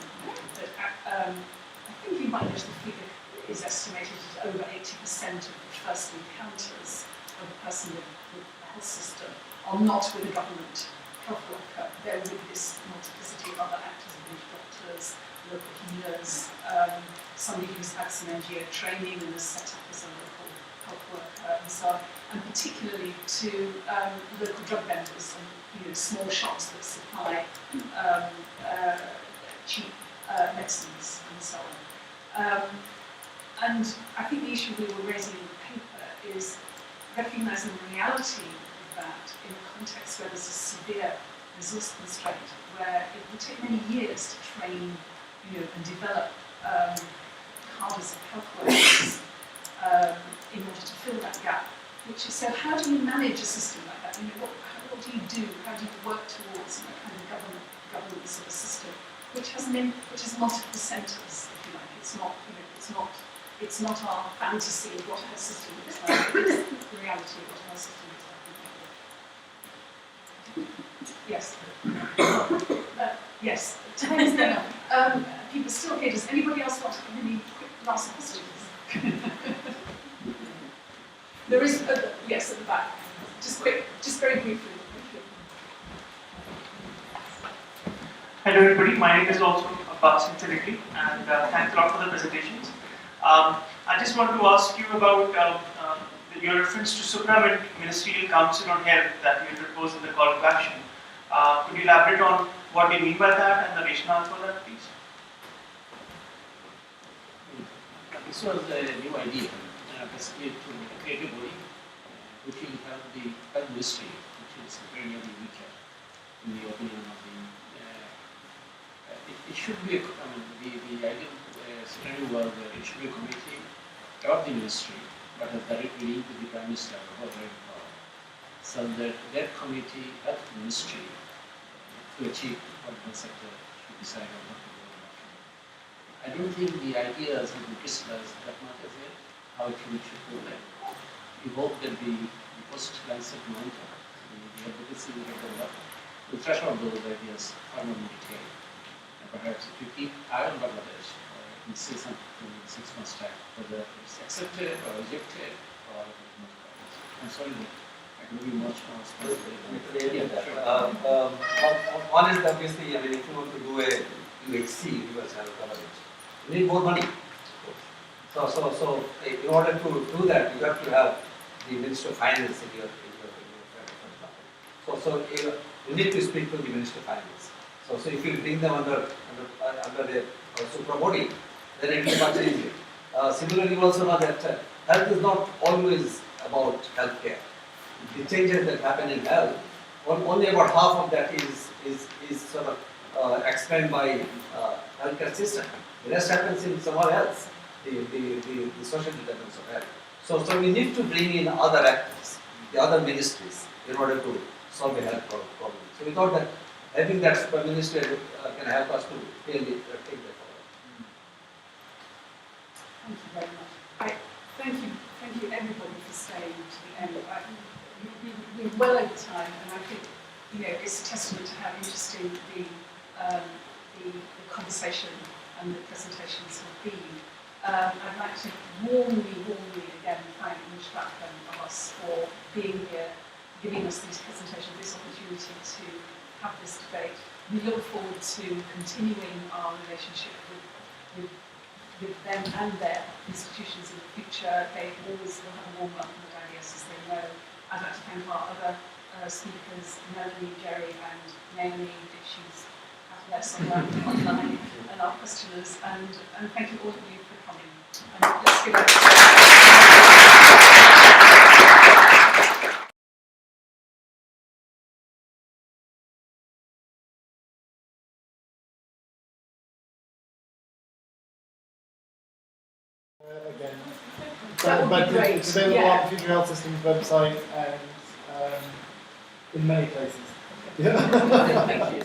that I think in Bangladesh the figure is estimated at over 80% of the first encounters of a person with the health system are not with a government health worker. They're with this multiplicity of other actors, village doctors, local healers, somebody who's had some NGO training and is set up as a local health worker, and so on, and particularly to local drug vendors and small shops that supply cheap medicines and so on. And I think the issue we were raising in the paper is recognising the reality of that in a context where there's a severe resource constraint, where it will take many years to train, and develop cadres of health workers in order to fill that gap. Which is, so how do you manage a system like that? What do you do? How do you work towards a kind of governance sort of system, which has multiple centres, if you like. It's not our fantasy of what a health system looks like. It's the reality of what a health system looks like. Yes. Yes. Time is now. People still here. Does anybody else want any quick last questions? There is, yes, at the back. Just very briefly. Hello everybody, my name is also Abbas Intellectually, and thanks a lot for the presentations. I just want to ask you about your reference to Supra Ministerial Council on Health that you proposed in the call to action. Could you elaborate on what you mean by that and the rationale for that, please? This was a new idea, basically to create a body which will have the health ministry, which is very weaker in the opinion of the. It should be, the ideal scenario was it should be a committee of the ministry, but has directly linked to the Prime Minister or whatever power, so that committee at the ministry to achieve what one sector should decide on what to do. I don't think the ideas have been crystallized that much as yet, how it should go there. We hope that the post-Lancet monitor, the advocacy we have developed, will thresh out those ideas far more in detail. And perhaps if you keep eye on Bangladesh, you can see something in 6 months' time, whether it's accepted or rejected or not. I'm sorry that I can be much more specific. One is obviously, if you want to do a UHC, universal coverage, you need more money. So in order to do that, you have to have the Minister of Finance in your So you need to speak to the Minister of Finance. So if you bring them under the supra body, then it will be much easier. Similarly, you also know that health is not always about healthcare. The changes that happen in health, only about half of that is sort of explained by healthcare system. The rest happens in somewhere else, the social determinants of health. So we need to bring in other actors, the other ministries, in order to solve the health problem. So we thought that having that super ministry can help us to really take that forward. Thank you very much. Thank you everybody for staying to the end. We're well over time, and I think it's a testament to how interesting the conversation and the presentations have been. I'd like to warmly again thank Mushtaq and Abbas for being here, giving us these presentations, this opportunity to have this debate. We look forward to continuing our relationship with them and their institutions in the future. They always will have a warm welcome at IDS, as they know. I'd like to thank our other speakers, Melanie, Jerry and Naomi, if she's less online, and our questioners, and thank you all of you for coming. And let's give again. That would But be great. it's available Yeah. on the Future Health Systems website and in many places. Yeah. Thank you.